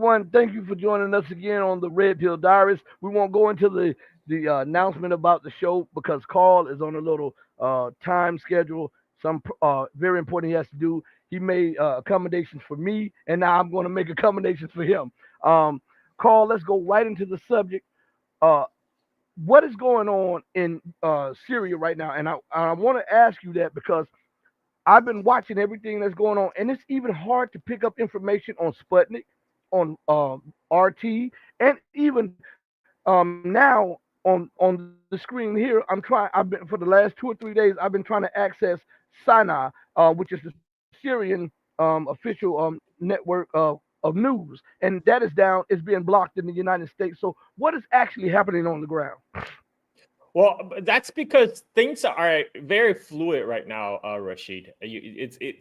everyone. Thank you for joining us again on the Red Pill Diaries. We won't go into the announcement about the show because Carl is on a little time schedule. Some very important he has to do. He made accommodations for me, and now I'm going to make accommodations for him. Um, Carl, let's go right into the subject. Uh, what is going on in Syria right now? And I want to ask you that because I've been watching everything that's going on, and it's even hard to pick up information on Sputnik, on RT, and even now on the screen here. I've been for the last 2 or 3 days. I've been trying to access Sinai, which is the Syrian official network of news, and that is down. It's being blocked in the United States. So, what is actually happening on the ground? Well, that's because things are very fluid right now, Rashid.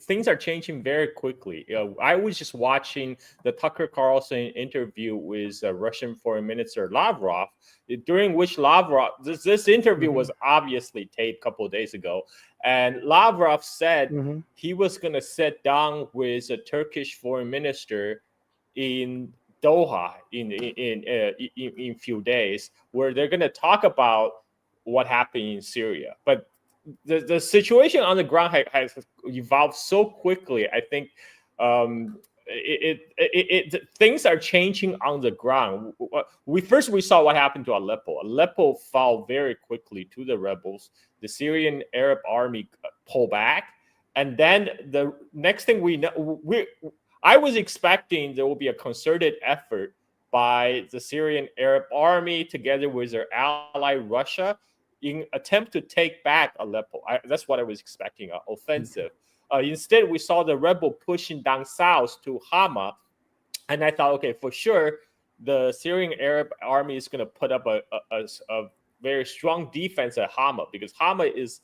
Things are changing very quickly. I was just watching the Tucker Carlson interview with Russian Foreign Minister Lavrov, during which Lavrov, this interview was obviously taped a couple of days ago, and Lavrov said he was going to sit down with a Turkish foreign minister in Doha in few days, where they're going to talk about what happened in Syria. But the situation on the ground has evolved so quickly. I think things are changing on the ground. We saw what happened to Aleppo. Aleppo fell very quickly to the rebels. The Syrian Arab army pulled back, and then the next thing I was expecting there will be a concerted effort by the Syrian Arab army together with their ally Russia in attempt to take back Aleppo. That's what I was expecting, an offensive. Instead, we saw the rebel pushing down south to Hama, and I thought, okay, for sure, the Syrian Arab army is going to put up a very strong defense at Hama, because Hama is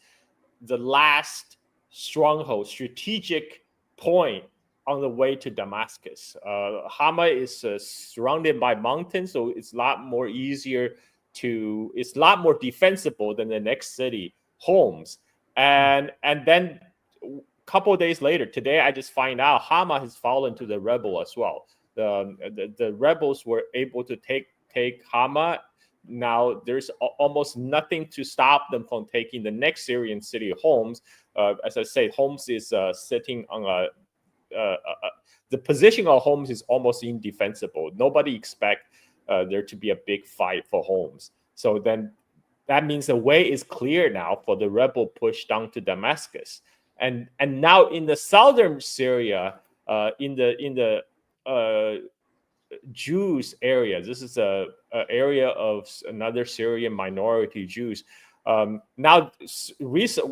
the last stronghold, strategic point on the way to Damascus. Hama is surrounded by mountains, so it's a lot more it's a lot more defensible than the next city, Homs. And then a couple of days later, today I just find out Hama has fallen to the rebel as well. The rebels were able to take Hama. Now there's almost nothing to stop them from taking the next Syrian city, Homs. As I say, Homs is sitting on the position of Homs is almost indefensible. Nobody expects there to be a big fight for Homs. So then that means the way is clear now for the rebel push down to Damascus. And now in the southern Syria, in the Jews area, this is a area of another Syrian minority Jews. Now,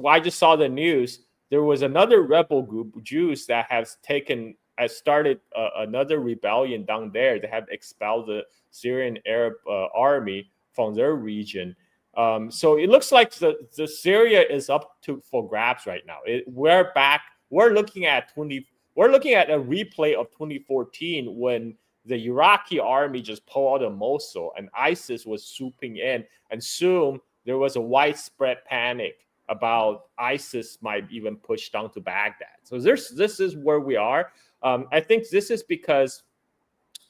I just saw the news. There was another rebel group, Jews, that has started another rebellion down there. They have expelled the Syrian Arab army from their region. So it looks like the Syria is up for grabs right now. We're back. We're looking at a replay of 2014 when the Iraqi army just pulled out of Mosul and ISIS was swooping in, and soon there was a widespread panic about ISIS might even push down to Baghdad. So this is where we are. I think this is because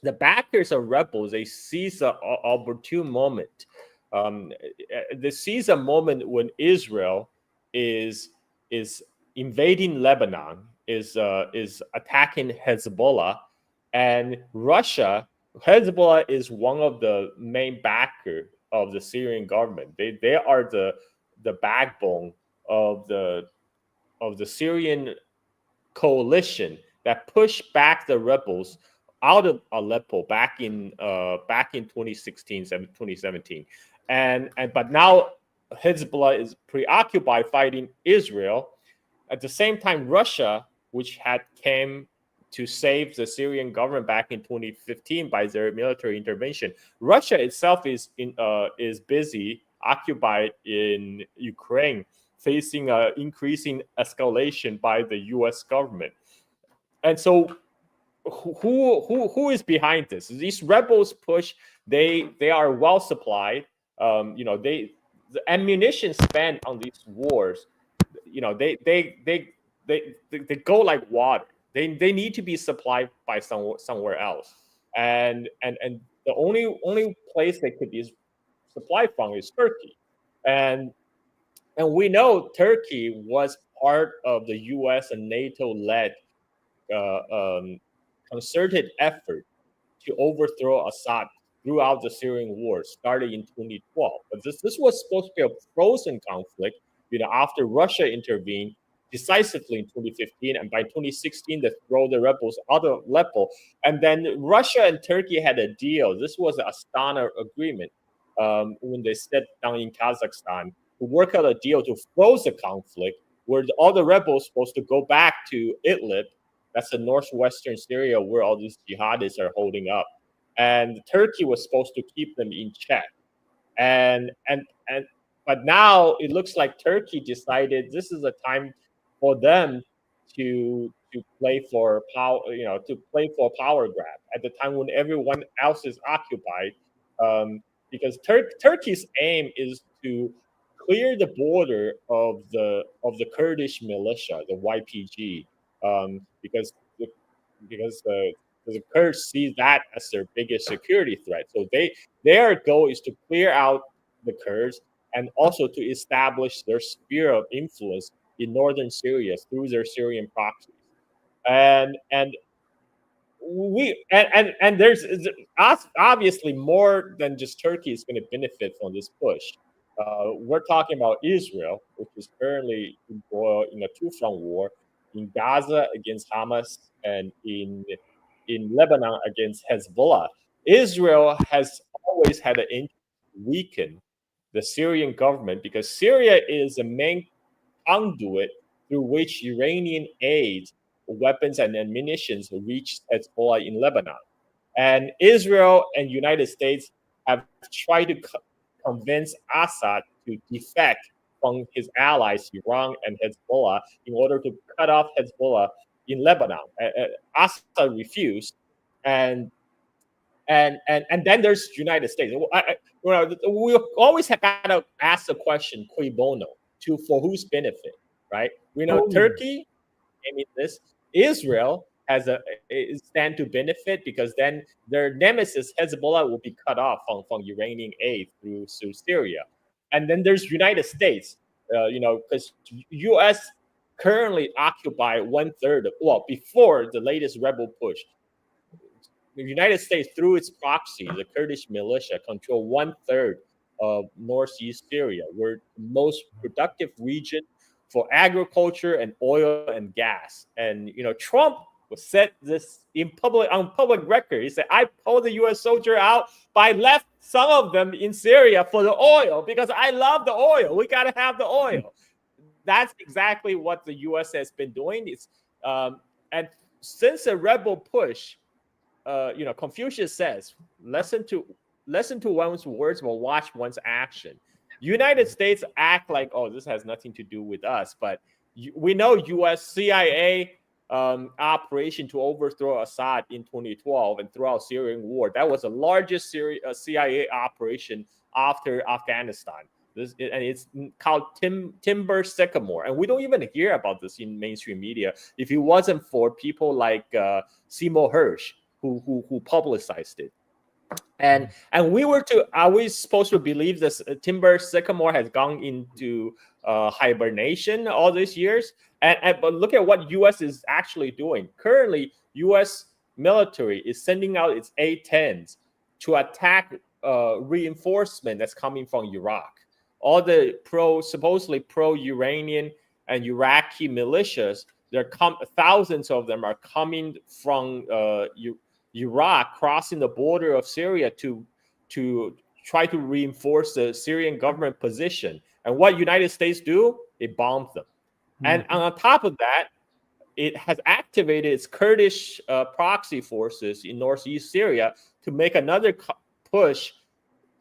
the backers of rebels, they seize an opportune moment. They seize a moment when Israel is invading Lebanon, is attacking Hezbollah, and Hezbollah is one of the main backer of the Syrian government. They are the backbone of the Syrian coalition that pushed back the rebels out of Aleppo back in 2016, 2017, but now Hezbollah is preoccupied fighting Israel. At the same time, Russia, which had came to save the Syrian government back in 2015 by their military intervention, Russia itself is busy occupied in Ukraine, facing increasing escalation by the U.S. government. And so who is behind this? These rebels push. They are well supplied. The ammunition spent on these wars, they go like water. They need to be supplied by somewhere else. and the only place they could be supplied from is Turkey, and we know Turkey was part of the U.S. and NATO-led uh, um, concerted effort to overthrow Assad throughout the Syrian war, starting in 2012. But this was supposed to be a frozen conflict, after Russia intervened decisively in 2015, and by 2016 they throw the rebels out of Aleppo. And then Russia and Turkey had a deal. This was the Astana agreement when they sat down in Kazakhstan to work out a deal to froze the conflict, where all the rebels supposed to go back to Idlib. That's the northwestern Syria where all these jihadists are holding up, and Turkey was supposed to keep them in check. And but now it looks like Turkey decided this is a time for them to play for power, to play for power grab at the time when everyone else is occupied, because Turkey's aim is to clear the border of the Kurdish militia, the YPG, because the Kurds see that as their biggest security threat. So their goal is to clear out the Kurds and also to establish their sphere of influence in northern Syria through their Syrian proxies. And there's obviously more than just Turkey is going to benefit from this push. We're talking about Israel, which is currently embroiled in a two-front war in Gaza against Hamas and in Lebanon against Hezbollah. Israel has always had an interest to weaken the Syrian government because Syria is the main conduit through which Iranian aid, weapons, and ammunition reach Hezbollah in Lebanon. And Israel and United States have tried to convince Assad to defect from his allies, Iran and Hezbollah, in order to cut off Hezbollah in Lebanon. Assad refused, and then there's United States. We always have got to ask the question, cui bono, for whose benefit, right? We know Turkey, I mean this, Israel has a stand to benefit because then their nemesis Hezbollah will be cut off from Iranian aid through Syria, and then there's United States, because U.S. currently occupy 1/3 before the latest rebel push. The United States, through its proxy, the Kurdish militia, control 1/3 of northeast Syria. We're the most productive region for agriculture and oil and gas. And Trump said this on public record. He said, "I pulled the U.S. soldier out, but I left some of them in Syria for the oil because I love the oil. We got to have the oil." That's exactly what the U.S. has been doing. It's and since the rebel push, Confucius says, listen to one's words, but watch one's action. United States act like, oh, this has nothing to do with us, but we know U.S. CIA operation to overthrow Assad in 2012 and throughout Syrian war. That was the largest CIA operation after Afghanistan. And it's called Timber Sycamore, and we don't even hear about this in mainstream media if it wasn't for people like Seymour Hersh who publicized it. And are we supposed to believe this Timber Sycamore has gone into hibernation all these years? But look at what U.S. is actually doing. Currently, U.S. military is sending out its A-10s to attack reinforcement that's coming from Iraq. All the supposedly pro-Iranian and Iraqi militias, thousands of them are coming from Iraq, crossing the border of Syria to try to reinforce the Syrian government position. And what United States do? It bombs them. Mm-hmm. And on top of that, it has activated its Kurdish proxy forces in northeast Syria to make another push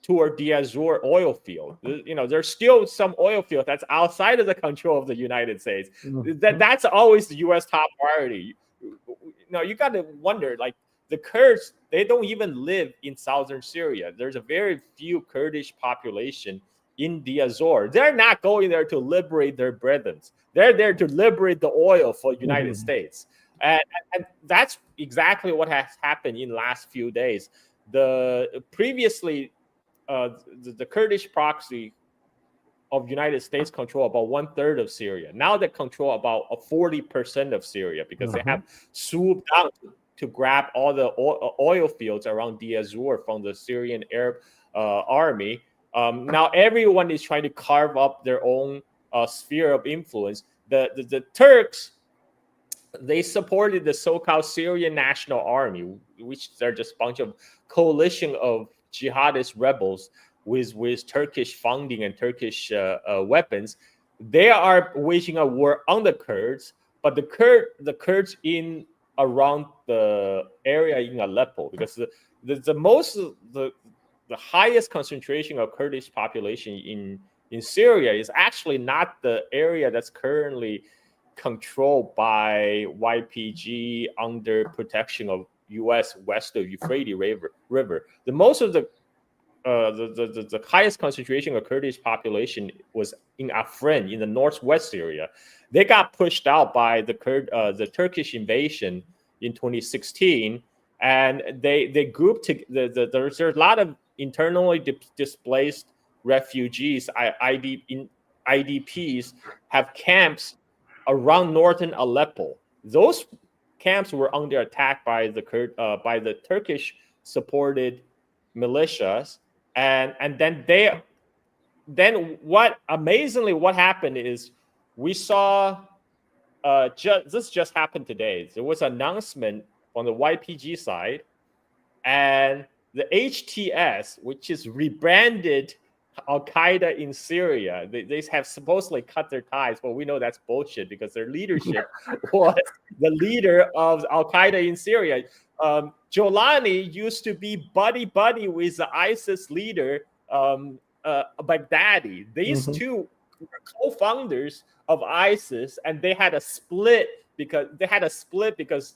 toward the Azur oil field. There's still some oil field that's outside of the control of the United States. Mm-hmm. That's always the U.S. top priority. You got to wonder, like, the Kurds, they don't even live in southern Syria. There's a very few Kurdish population in the Azor. They're not going there to liberate their brethren. They're there to liberate the oil for the United States. And that's, exactly what has happened in the last few days. Previously, the Kurdish proxy of United States control about 1/3 of Syria. Now they control about 40% of Syria because they have swooped out to grab all the oil fields around Deir Zur from the Syrian Arab army. Now everyone is trying to carve up their own sphere of influence. The Turks, they supported the so-called Syrian National Army, which they're just a bunch of coalition of jihadist rebels with Turkish funding and Turkish weapons. They are waging a war on the Kurds, but the Kurds in around the area in Aleppo, because the highest concentration of Kurdish population in Syria is actually not the area that's currently controlled by YPG under protection of U.S. west of Euphrates River. The most of the highest concentration of Kurdish population was in Afrin in the northwest Syria. They got pushed out by the Turkish invasion in 2016, and they grouped there's a lot of internally displaced refugees. IDPs have camps around northern Aleppo. Those camps were under attack by the Turkish supported militias, and then what happened is we saw this just happened today. There was an announcement on the YPG side, and the HTS, which is rebranded Al Qaeda in Syria, they have supposedly cut their ties, but we know that's bullshit because their leadership was the leader of Al Qaeda in Syria. Jolani used to be buddy with the ISIS leader, Baghdadi. These two were co-founders of ISIS, and they had a split because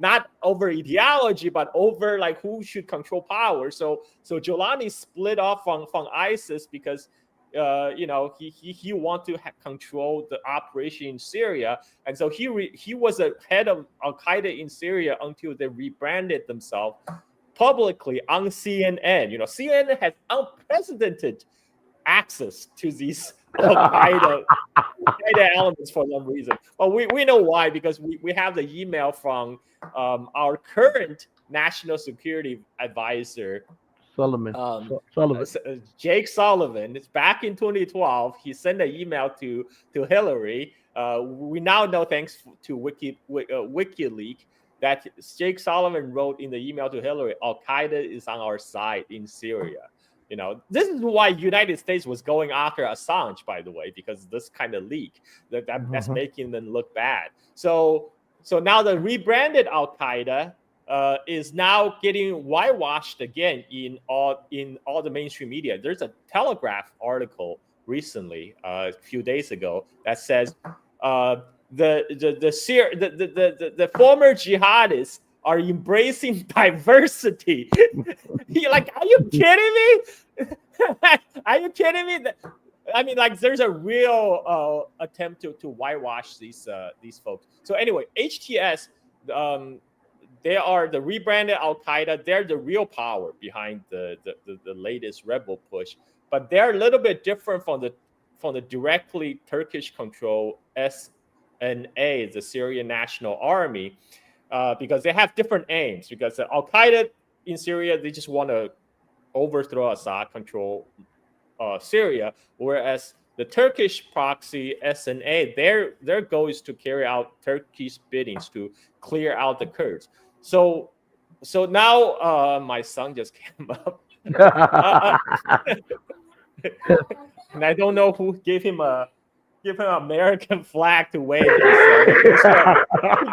not over ideology, but over like who should control power. So Jolani split off from ISIS because he want to control the operation in Syria, and so he was a head of Al Qaeda in Syria until they rebranded themselves publicly on CNN. CNN has unprecedented access to these Al Qaeda elements for some reason. But we know why, because we have the email from our current national security advisor, Jake Sullivan. It's back in 2012. He sent an email to Hillary. We now know, thanks to WikiLeaks, that Jake Sullivan wrote in the email to Hillary, Al Qaeda is on our side in Syria. This is why United States was going after Assange, by the way, because this kind of leak that's making them look bad. So now the rebranded Al Qaeda is now getting whitewashed again in all the mainstream media. There's a Telegraph article recently, a few days ago, that says the former jihadists are embracing diversity. You're like, are you kidding me? Are you kidding me? I mean, like, there's a real attempt to whitewash these folks. So anyway, HTS, they are the rebranded Al Qaeda. They're the real power behind the latest rebel push, but they're a little bit different from the directly Turkish control SNA, the Syrian National Army. Because they have different aims. Because Al Qaeda in Syria, they just want to overthrow Assad, control Syria, whereas the Turkish proxy SNA, their goal is to carry out Turkey's biddings to clear out the Kurds. So now my son just came up, and I don't know who gave him an American flag to wave. He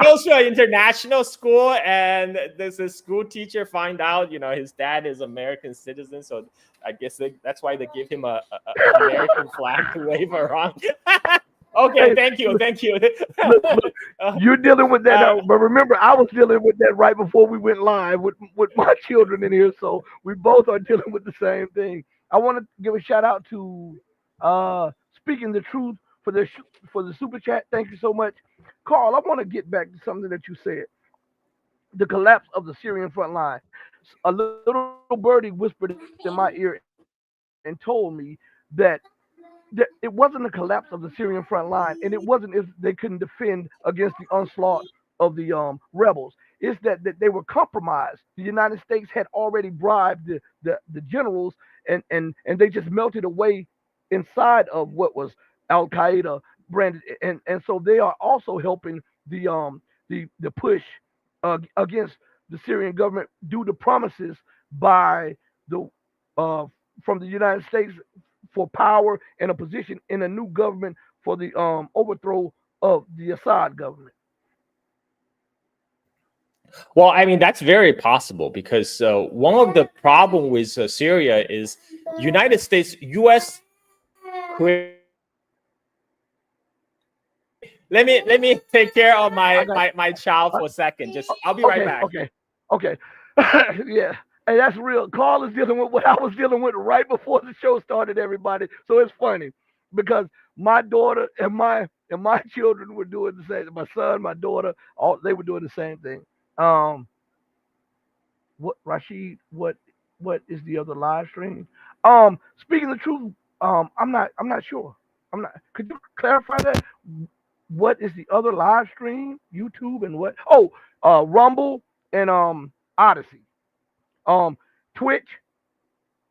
goes to an international school, and there's a school teacher find out, his dad is American citizen. So I guess that's why they give him an American flag to wave around. Okay, thank you. Look, you're dealing with that, but remember, I was dealing with that right before we went live with my children in here. So we both are dealing with the same thing. I want to give a shout out to Speaking the Truth for the super chat. Thank you so much, Carl. I want to get back to something that you said. the collapse of the Syrian front line. A little birdie whispered in my ear and told me that it wasn't the collapse of the Syrian front line, and it wasn't if they couldn't defend against the onslaught of the rebels. It's that they were compromised. The United States had already bribed the generals, and they just melted away inside of what was Al Qaeda branded, and so they are also helping the push against the Syrian government due to promises by the uh, from the United States for power and a position in a new government for the overthrow of the Assad government. Well, I mean that's very possible because one of the problem with Syria is United States, U.S. Let me take care of I got my child uh, for a second. Just I'll be right okay, back. okay. Yeah, and that's real. Carl is dealing with what I was dealing with right before the show started, everybody. So it's funny because my daughter and my children were doing the same. My son, my daughter, all they were doing the same thing. Um, what Rashid? What is the other live stream? Speaking the truth, I'm not sure. I'm not. Could you clarify that? What is the other live stream? YouTube and what? Oh, Rumble and Odyssey. Twitch,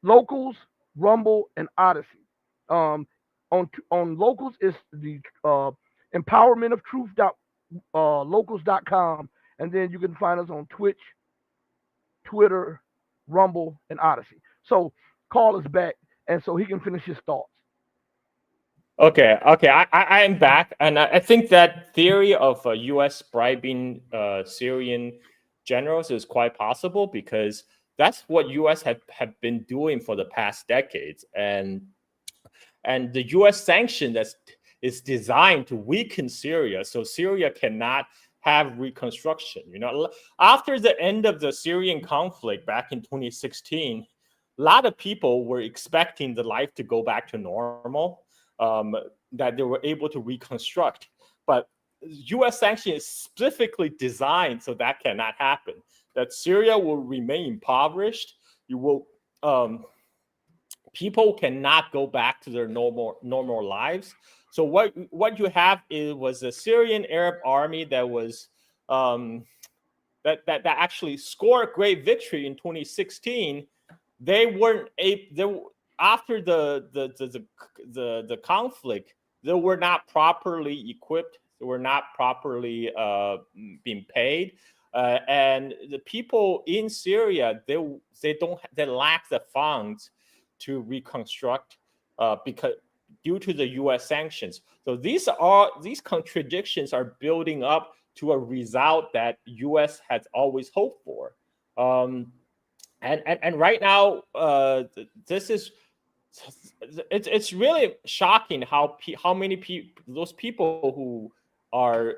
Locals, Rumble, and Odyssey. Um, on Locals is the empowerment of truth dot locals.com, and then you can find us on Twitch, Twitter, Rumble, and Odyssey. So call us back, and so he can finish his thoughts. Okay. I am back, and I think that theory of U.S. bribing Syrian generals is quite possible because that's what U.S. have been doing for the past decades, and the U.S. sanction that is designed to weaken Syria, so Syria cannot have reconstruction. After the end of the Syrian conflict back in 2016, a lot of people were expecting the life to go back to normal, that they were able to reconstruct. But U.S. sanction is specifically designed so that cannot happen. That Syria will remain impoverished. You will people cannot go back to their normal lives. So what you have was a Syrian Arab army that was that actually scored a great victory in 2016. They weren't after the conflict. They were not properly equipped. They were not properly being paid, and the people in Syria they lack the funds to reconstruct because due to the U.S. sanctions. So these contradictions are building up to a result that U.S. has always hoped for. And right now, this is it's really shocking how many those people who are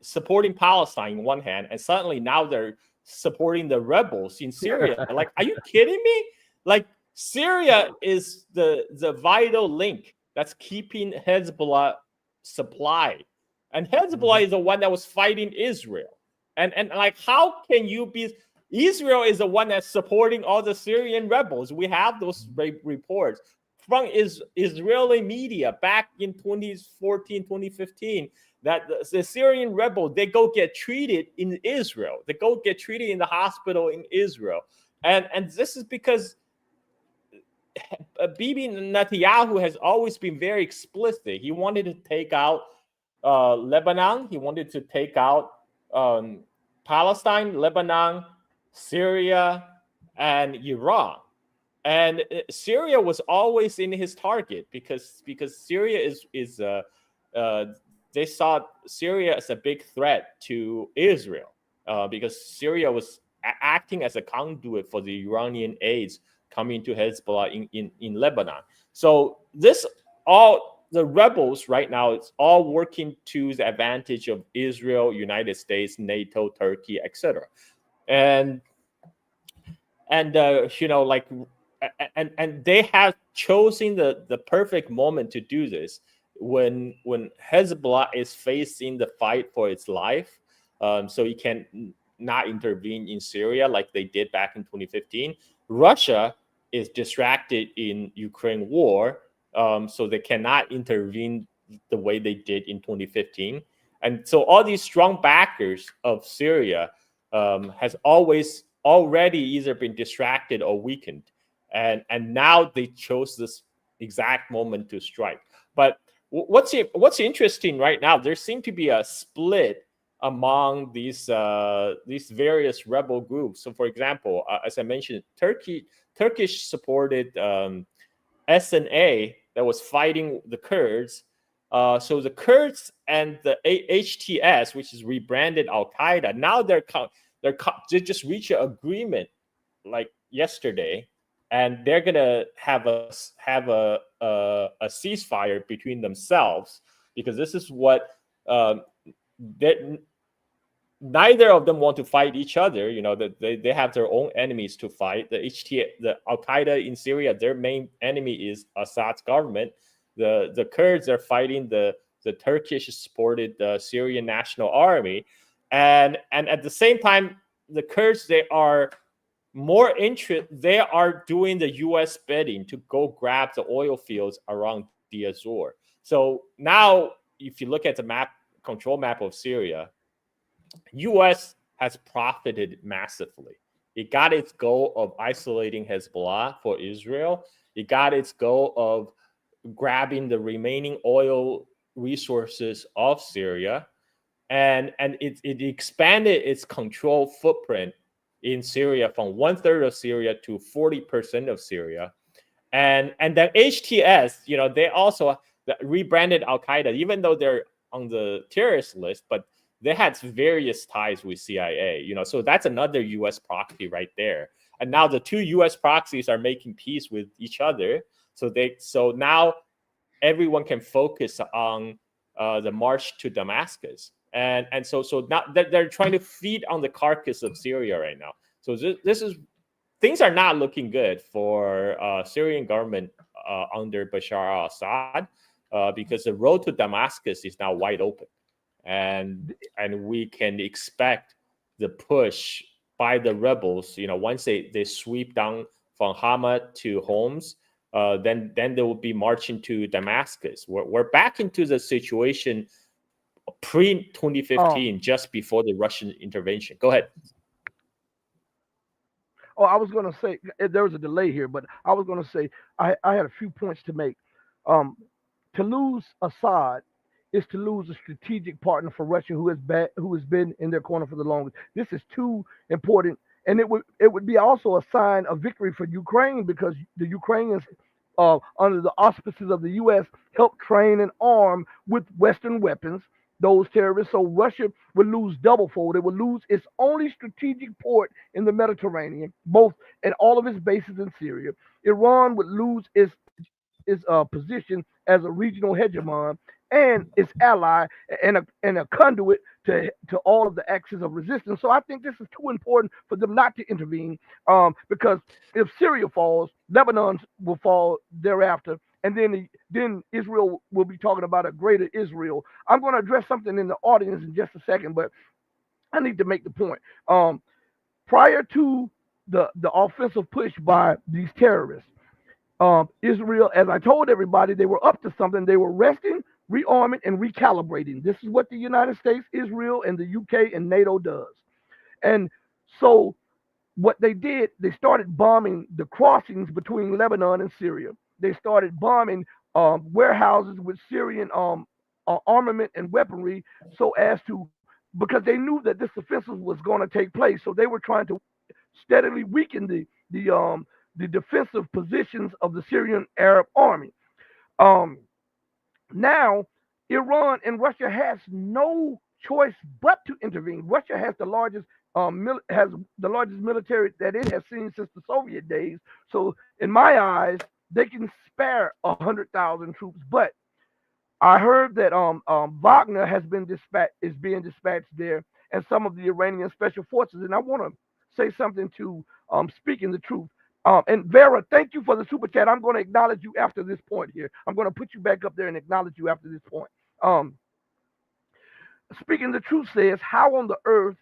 supporting Palestine on one hand, and suddenly now they're supporting the rebels in Syria. Like, are you kidding me? Like, Syria is the vital link that's keeping Hezbollah supplied, and Hezbollah is the one that was fighting Israel. And like, how can you be? Israel is the one that's supporting all the Syrian rebels. We have those reports from Israeli media back in 2014, 2015, that the Syrian rebel, they go get treated in Israel. They go get treated in the hospital in Israel. And this is because Bibi Netanyahu has always been very explicit. He wanted to take out Lebanon. He wanted to take out Palestine, Lebanon, Syria, and Iran. And Syria was always in his target because Syria is they saw Syria as a big threat to Israel because Syria was acting as a conduit for the Iranian aids coming to Hezbollah in Lebanon. So all the rebels right now, it's all working to the advantage of Israel, United States, NATO, Turkey, etc. And like, and they have chosen the perfect moment to do this when Hezbollah is facing the fight for its life, so it can not intervene in Syria like they did back in 2015. Russia is distracted in Ukraine war, so they cannot intervene the way they did in 2015. And so all these strong backers of Syria has always already either been distracted or weakened, and now they chose this exact moment to strike. But what's interesting right now? There seems to be a split among these various rebel groups. So, for example, as I mentioned, Turkish supported SNA that was fighting the Kurds. So the Kurds and the HTS, which is rebranded Al Qaeda, now they just reached an agreement like yesterday, and they're gonna have a ceasefire between themselves, because this is what neither of them want to fight each other. You know, that they have their own enemies to fight. The Al Qaeda in Syria, their main enemy is Assad's government. The Kurds are fighting the Turkish supported Syrian National Army, and at the same time, the Kurds, they are doing the U.S. bidding to go grab the oil fields around the Azor. So now, if you look at the control map of Syria, U.S. has profited massively. It got its goal of isolating Hezbollah for Israel. It got its goal of grabbing the remaining oil resources of Syria, and it expanded its control footprint in Syria from 1/3 of Syria to 40% of Syria. And the HTS, you know, they also rebranded Al Qaeda, even though they're on the terrorist list, but they had various ties with CIA, you know, so that's another U.S. proxy right there. And now the two U.S. proxies are making peace with each other. So now everyone can focus on the march to Damascus. And so now they're trying to feed on the carcass of Syria right now. So things are not looking good for Syrian government under Bashar al-Assad, because the road to Damascus is now wide open, and we can expect the push by the rebels. You know, once they sweep down from Hama to Homs, then they will be marching to Damascus. We're back into the situation pre-2015, just before the Russian intervention. Go ahead. Oh, I was going to say there was a delay here, but I was going to say I had a few points to make. To lose Assad is to lose a strategic partner for Russia who has been in their corner for the longest. This is too important, and it would be also a sign of victory for Ukraine, because the Ukrainians, under the auspices of the U.S., helped train and arm with Western weapons those terrorists. So Russia would lose double fold. It would lose its only strategic port in the Mediterranean, both and all of its bases in Syria. Iran would lose its position as a regional hegemon and its ally and a conduit to all of the axis of resistance. So I think this is too important for them not to intervene, because if Syria falls, Lebanon will fall thereafter, and then Israel will be talking about a greater Israel. I'm going to address something in the audience in just a second, but I need to make the point. Prior to the offensive push by these terrorists, Israel, as I told everybody, they were up to something. They were resting, rearming, and recalibrating. This is what the United States, Israel, and the UK and NATO does. And so what they did, they started bombing the crossings between Lebanon and Syria. They started bombing warehouses with Syrian armament and weaponry, so as to, because they knew that this offensive was going to take place. So they were trying to steadily weaken the defensive positions of the Syrian Arab army. Now, Iran and Russia has no choice but to intervene. Russia has the largest military that it has seen since the Soviet days. So, in my eyes, they can spare 100,000 troops. But I heard that Wagner is being dispatched there, and some of the Iranian special forces. And I want to say something to speaking the truth. And Vera, thank you for the super chat. I'm going to acknowledge you after this point here. I'm going to put you back up there and acknowledge you after this point. Speaking the truth says, how on the earth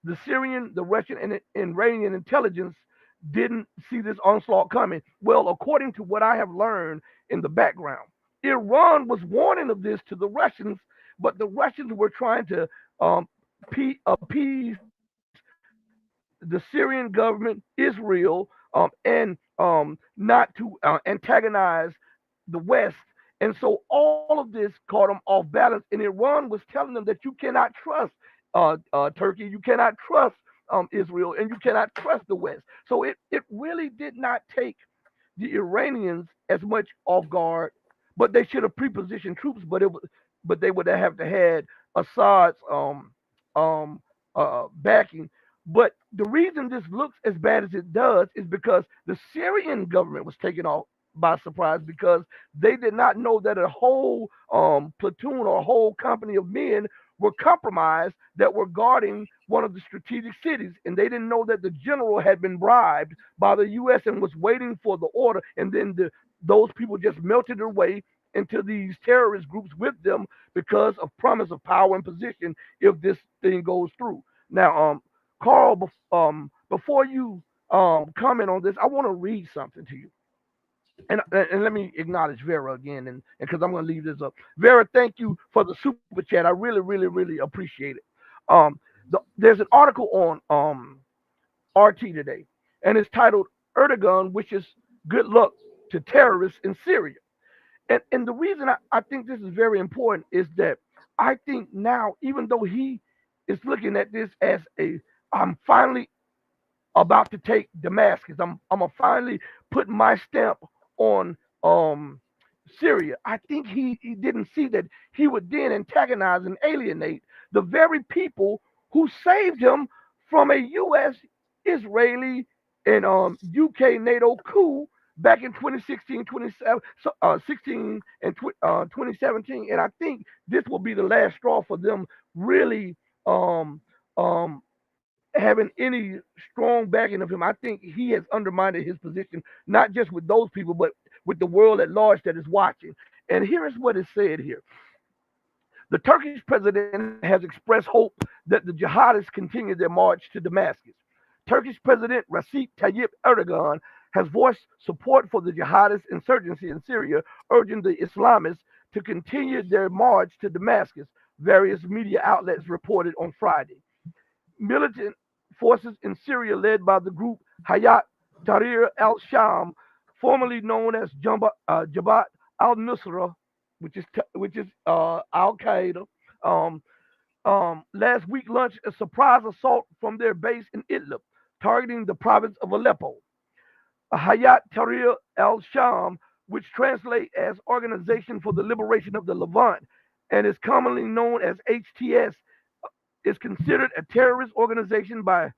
the Syrian, the Russian, and Iranian intelligence didn't see this onslaught coming. Well, according to what I have learned in the background, Iran was warning of this to the Russians, but the Russians were trying to um, appease the Syrian government, Israel, and not to antagonize the West. And so all of this caught them off balance. And Iran was telling them that you cannot trust Turkey, you cannot trust Israel, and you cannot trust the West. So it really did not take the Iranians as much off guard, but they should have pre-positioned troops. But they would have to had Assad's um backing. But the reason this looks as bad as it does is because the Syrian government was taken off by surprise because they did not know that a whole platoon or a whole company of men were compromised that were guarding one of the strategic cities, and they didn't know that the general had been bribed by the U.S. and was waiting for the order, and then those people just melted their way into these terrorist groups with them because of promise of power and position if this thing goes through. Now, Carl, before you comment on this, I want to read something to you. And let me acknowledge Vera again, and because I'm going to leave this up. Vera, thank you for the super chat. I really, really, really appreciate it. There's an article on RT today, and it's titled "Erdogan wishes good luck to terrorists in Syria." And the reason I think this is very important is that I think now, even though he is looking at this as I'm finally about to take Damascus. I'm gonna finally put my stamp on Syria. I think he didn't see that he would then antagonize and alienate the very people who saved him from a U.S., Israeli, and UK NATO coup back in 2016, 16 and 2017. And I think this will be the last straw for them really um, um, having any strong backing of him. I think he has undermined his position, not just with those people, but with the world at large that is watching. And here is what is said here. The Turkish president has expressed hope that the jihadists continue their march to Damascus. Turkish President Recep Tayyip Erdogan has voiced support for the jihadist insurgency in Syria, urging the Islamists to continue their march to Damascus, various media outlets reported on Friday. Militant forces in Syria led by the group Hayat Tahrir al-Sham, formerly known as Jabhat al-Nusra, which is Al Qaeda. Um, Last week launched a surprise assault from their base in Idlib, targeting the province of Aleppo. Hayat Tahrir al-Sham, which translates as Organization for the Liberation of the Levant and is commonly known as HTS, is considered a terrorist organization by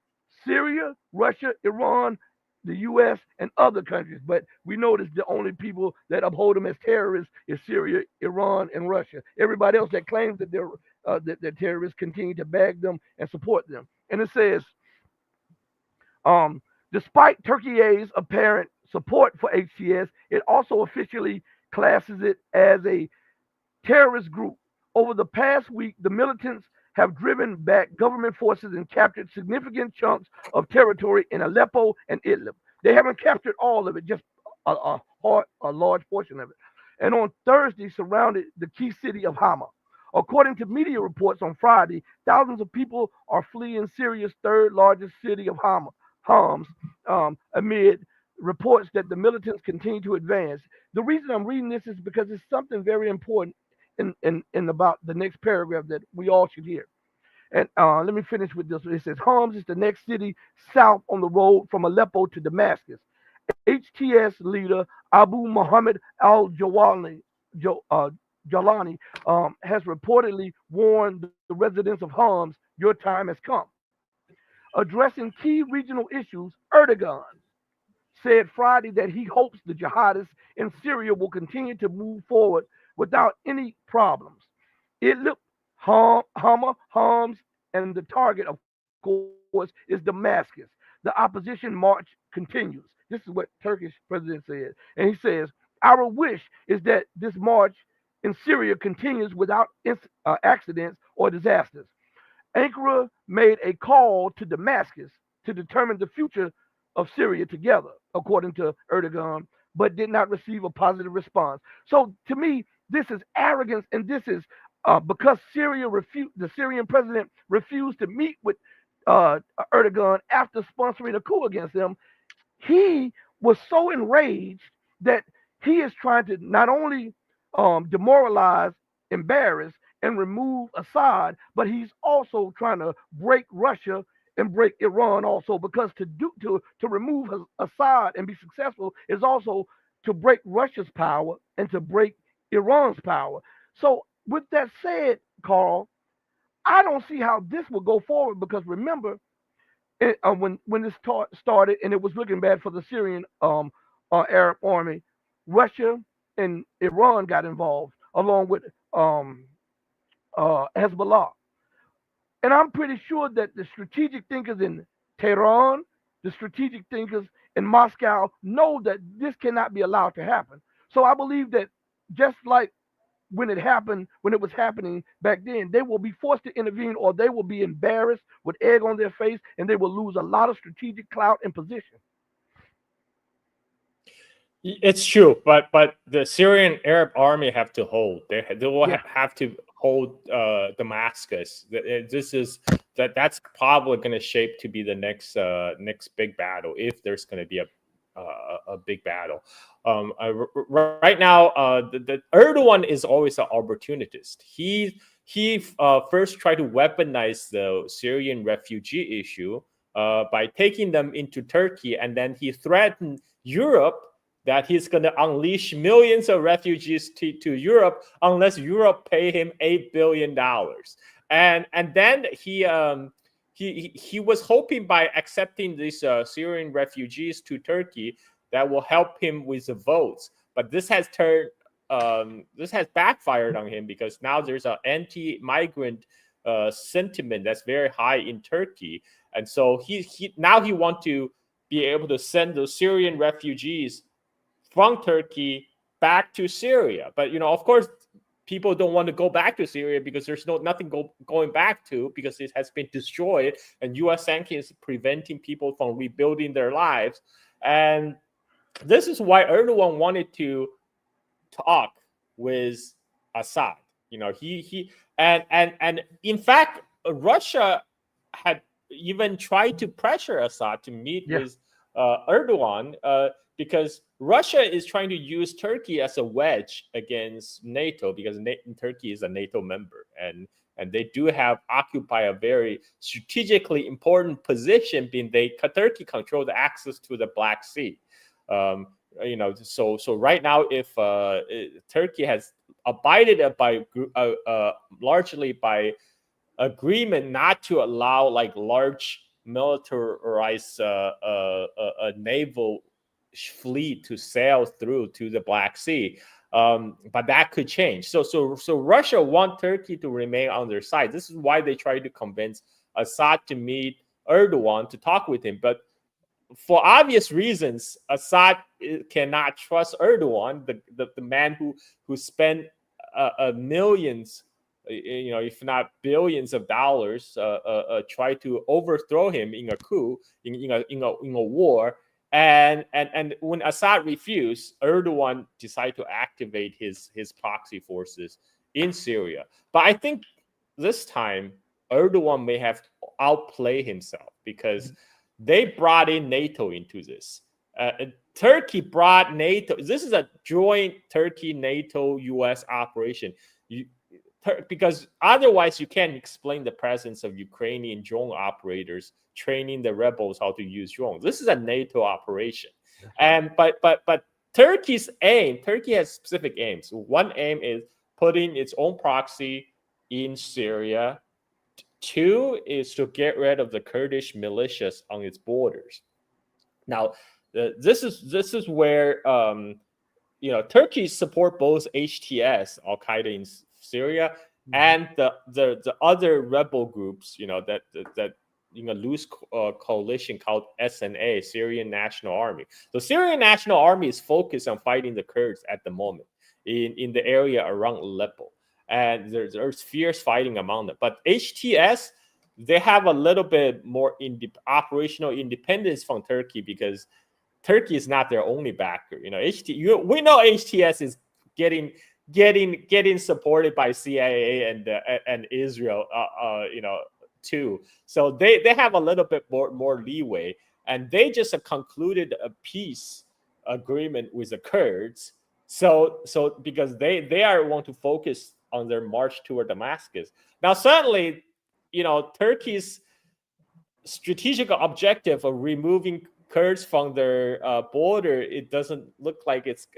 Syria, Russia, Iran, the U.S., and other countries. But we notice the only people that uphold them as terrorists is Syria, Iran, and Russia. Everybody else that claims that they're terrorists continue to bag them and support them. And it says, despite Turkey's apparent support for HTS, it also officially classes it as a terrorist group. Over the past week, the militants have driven back government forces and captured significant chunks of territory in Aleppo and Idlib. They haven't captured all of it, just a large portion of it. And on Thursday, surrounded the key city of Hama. According to media reports on Friday, thousands of people are fleeing Syria's third largest city of Homs, amid reports that the militants continue to advance. The reason I'm reading this is because it's something very important in about the next paragraph that we all should hear. And let me finish with this. It says Homs is the next city south on the road from Aleppo to Damascus. HTS leader Abu Muhammad al-Jalani has reportedly warned the residents of Homs, your time has come. Addressing key regional issues, Erdogan said Friday that he hopes the jihadists in Syria will continue to move forward without any problems. Idlib, Hama, Homs, and the target, of course, is Damascus. The opposition march continues. This is what Turkish president said. And he says, our wish is that this march in Syria continues without accidents or disasters. Ankara made a call to Damascus to determine the future of Syria together, according to Erdogan, but did not receive a positive response. So to me, this is arrogance, and this is because the Syrian president refused to meet with Erdogan after sponsoring a coup against him. He was so enraged that he is trying to not only demoralize, embarrass, and remove Assad, but he's also trying to break Russia and break Iran also, because to remove Assad and be successful is also to break Russia's power and to break Iran's power. So with that said, Carl, I don't see how this will go forward, because remember, when this started and it was looking bad for the Syrian Arab army, Russia and Iran got involved along with Hezbollah. And I'm pretty sure that the strategic thinkers in Tehran, the strategic thinkers in Moscow know that this cannot be allowed to happen. So I believe that just like when it happened, when it was happening back then, they will be forced to intervene, or they will be embarrassed with egg on their face, and they will lose a lot of strategic clout and position. It's true, but the Syrian Arab army have to hold. They will Yeah. have to hold Damascus. That's probably going to shape to be the next big battle, if there's going to be a big battle. Right now, the Erdogan is always an opportunist. He first tried to weaponize the Syrian refugee issue by taking them into Turkey, and then he threatened Europe that he's going to unleash millions of refugees to Europe unless Europe pay him $8 billion. And then he was hoping by accepting these Syrian refugees to Turkey that will help him with the votes. But this has backfired on him, because now there's an anti-migrant sentiment that's very high in Turkey. And so he wants to be able to send those Syrian refugees from Turkey back to Syria. But, of course, people don't want to go back to Syria because there's nothing going back to, because it has been destroyed, and U.S. sanctions preventing people from rebuilding their lives. And this is why Erdogan wanted to talk with Assad. And in fact, Russia had even tried to pressure Assad to meet with Erdogan, because Russia is trying to use Turkey as a wedge against NATO, because Turkey is a NATO member, and they do occupy a very strategically important position, being Turkey control the access to the Black Sea. So right now, if Turkey has abided by largely by agreement not to allow large militarized a naval fleet to sail through to the Black Sea, but that could change. So Russia want Turkey to remain on their side. This is why they try to convince Assad to meet Erdogan to talk with him. But for obvious reasons, Assad cannot trust Erdogan, the man who spent millions, if not billions of dollars, try to overthrow him in a coup, in a war. And when Assad refused, Erdogan decided to activate his proxy forces in Syria. But I think this time Erdogan may have outplayed himself, because they brought in NATO into this. Turkey brought NATO. This is a joint Turkey, NATO, U.S. operation. Because otherwise you can't explain the presence of Ukrainian drone operators training the rebels how to use drones. This is a NATO operation. And but Turkey has specific aims. One aim is putting its own proxy in Syria. Two is to get rid of the Kurdish militias on its borders. Now, this is where Turkey support both HTS, Al Qaeda in Syria, and the other rebel groups, that loose coalition called SNA, Syrian National Army. The Syrian National Army is focused on fighting the Kurds at the moment in the area around Aleppo, and there's fierce fighting among them. But HTS they have a little bit more operational independence from Turkey because Turkey is not their only backer. We know HTS is getting getting supported by CIA and Israel, too. So they have a little bit more leeway, and they just concluded a peace agreement with the Kurds. So because they are want to focus on their march toward Damascus. Now, certainly, Turkey's strategic objective of removing Kurds from their border, it doesn't look like it's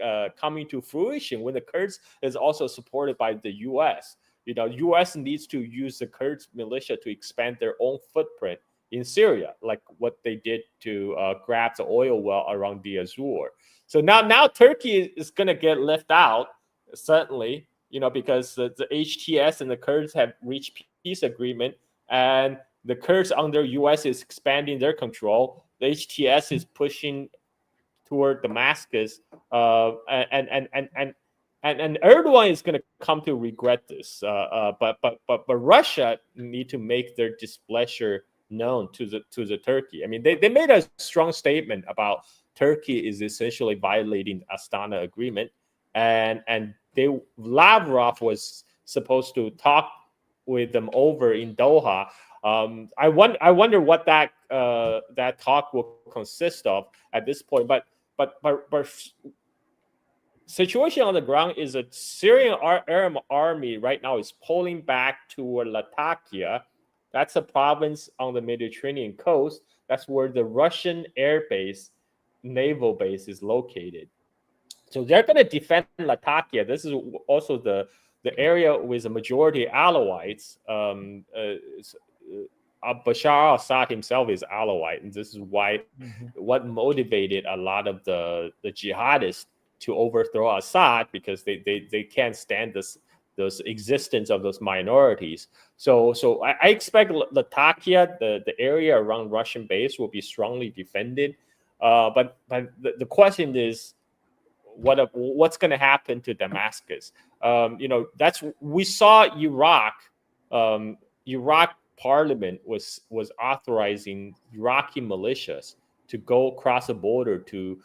coming to fruition when the Kurds is also supported by the U.S. U.S. needs to use the Kurds militia to expand their own footprint in Syria, like what they did to grab the oil well around the Azur. So now Turkey is going to get left out, certainly, because the HTS and the Kurds have reached peace agreement, and the Kurds under U.S. is expanding their control. The HTS is pushing toward Damascus, and Erdogan is going to come to regret this. But Russia need to make their displeasure known to the Turkey. I mean, they made a strong statement about Turkey is essentially violating Astana agreement, and Lavrov was supposed to talk with them over in Doha. I wonder what that talk will consist of at this point. But situation on the ground is that Syrian army right now is pulling back toward Latakia. That's a province on the Mediterranean coast. That's where the Russian naval base is located. So they're going to defend Latakia. This is also the area with a majority Alawites. Bashar al-Assad himself is Alawite, and this is why what motivated a lot of the jihadists to overthrow Assad, because they can't stand those existence of those minorities. So I expect Latakia, the area around Russian base, will be strongly defended. But the question is, what's going to happen to Damascus? We saw Iraq. Iraq parliament was authorizing Iraqi militias to go across the border to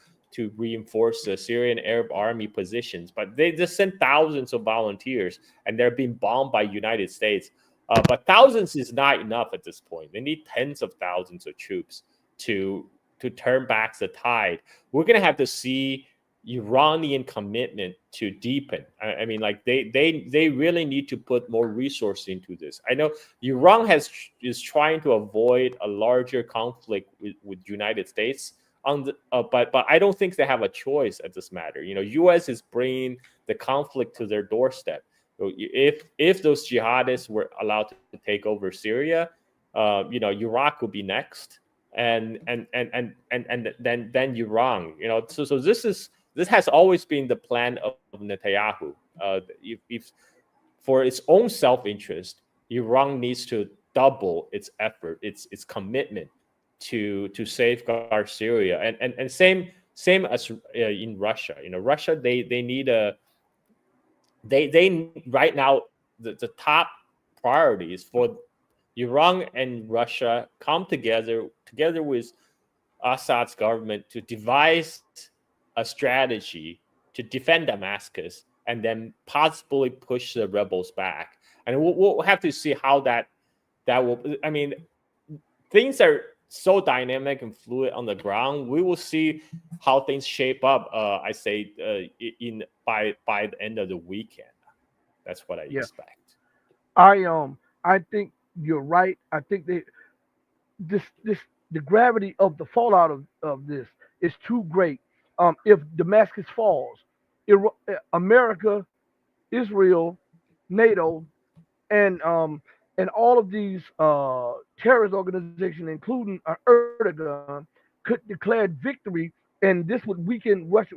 reinforce the Syrian Arab army positions, but they just sent thousands of volunteers, and they're being bombed by United States. But thousands is not enough at this point. They need tens of thousands of troops to turn back the tide. We're gonna have to see Iranian commitment to deepen. I mean, like they really need to put more resources into this. I know Iran is trying to avoid a larger conflict with United States but I don't think they have a choice at this matter. U.S. is bringing the conflict to their doorstep. So if those jihadists were allowed to take over Syria, Iraq would be next, and then Iran. So this has always been the plan of Netanyahu. If for its own self-interest, Iran needs to double its effort, its commitment to safeguard Syria, and same as in Russia. Russia they need they right now the top priorities for Iran and Russia come together with Assad's government to devise a strategy to defend Damascus and then possibly push the rebels back. And we'll have to see how that will. I mean, things are so dynamic and fluid on the ground. We will see how things shape up. I say by the end of the weekend. That's what I expect. I think you're right. I think the gravity of the fallout of this is too great. If Damascus falls, America, Israel, NATO, and all of these terrorist organizations, including Erdogan, could declare victory, and this would weaken Russia.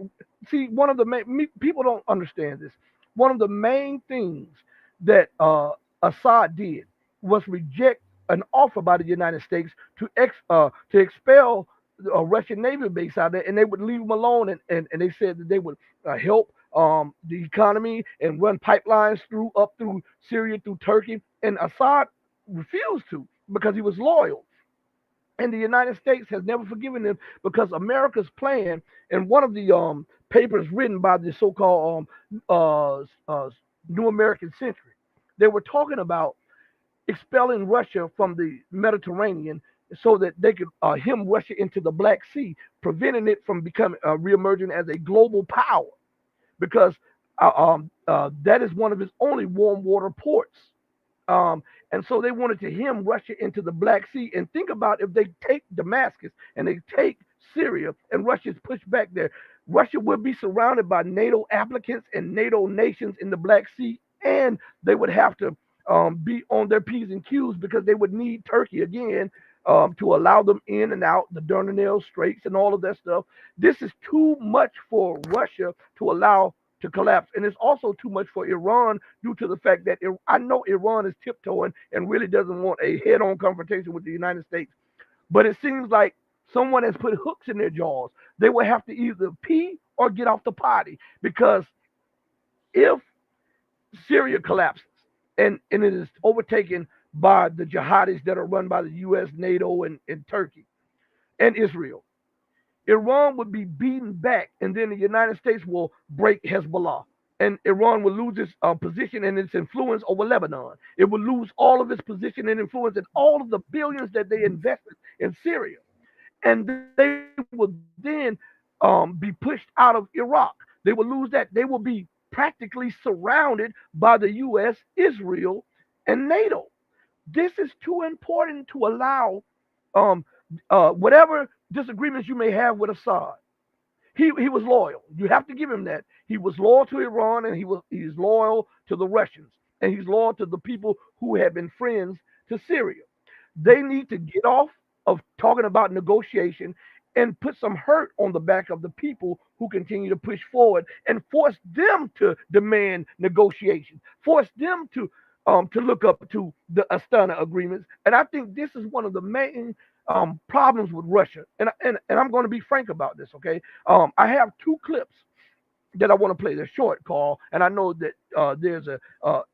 See, one of the people don't understand this. One of the main things that Assad did was reject an offer by the United States to expel a Russian naval base out there, and they would leave them alone, and they said that they would help the economy and run pipelines up through Syria, through Turkey, and Assad refused to. because he was loyal. And the United States has never forgiven him because America's plan, and one of the papers written by the so-called New American Century, they were talking about expelling Russia from the Mediterranean so that they could hem Russia into the Black Sea, preventing it from becoming reemerging as a global power, because that is one of its only warm water ports. And so they wanted to hem Russia into the Black Sea. And think about if they take Damascus and they take Syria and Russia's pushed back there, Russia would be surrounded by NATO applicants and NATO nations in the Black Sea, and they would have to be on their P's and Q's because they would need Turkey again to allow them in and out the Dardanelles Straits and all of that stuff. This is too much for Russia to allow to collapse. And it's also too much for Iran due to the fact that I know Iran is tiptoeing and really doesn't want a head-on confrontation with the United States. But it seems like someone has put hooks in their jaws. They will have to either pee or get off the potty, because if Syria collapses and it is overtaken by the jihadis that are run by the US, NATO, and Turkey and Israel, Iran would be beaten back, and then the United States will break Hezbollah, and Iran will lose its position and its influence over Lebanon. It will lose all of its position and influence and all of the billions that they invested in Syria, and they will then be pushed out of Iraq. They will lose that. They will be practically surrounded by the U.S., Israel, and NATO. This is too important to allow whatever disagreements you may have with Assad. He was loyal. You have to give him that. He was loyal to Iran, and he's loyal to the Russians, and he's loyal to the people who have been friends to Syria. They need to get off of talking about negotiation and put some hurt on the back of the people who continue to push forward, and force them to demand negotiation, force them to look up to the Astana agreements. And I think this is one of the main problems with Russia. And I'm going to be frank about this, okay? I have two clips that I want to play. They're short, Carl, and I know that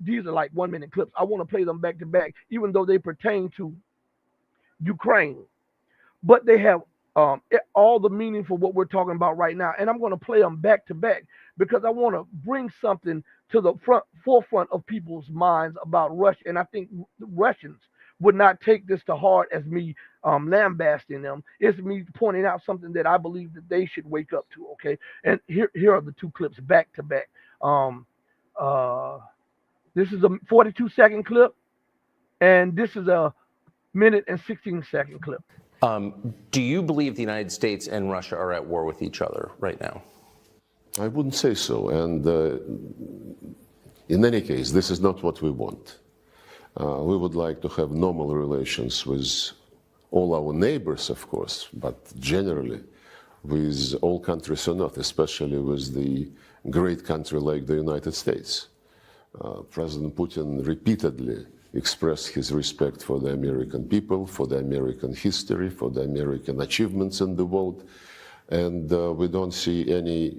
these are like 1 minute clips. I want to play them back to back, even though they pertain to Ukraine, but they have all the meaning for what we're talking about right now. And I'm going to play them back to back because I want to bring something to the forefront of people's minds about Russia. And I think the Russians would not take this to heart as me lambasting them. It's me pointing out something that I believe that they should wake up to. Okay, and here are the two clips back to back. This is a 42-second clip, and this is a minute and 16-second clip. Do you believe the United States and Russia are at war with each other right now? I wouldn't say so. And in any case, this is not what we want. We would like to have normal relations with all our neighbors, of course, but generally with all countries on earth, especially with the great country like the United States. President Putin repeatedly expressed his respect for the American people, for the American history, for the American achievements in the world, and we don't see any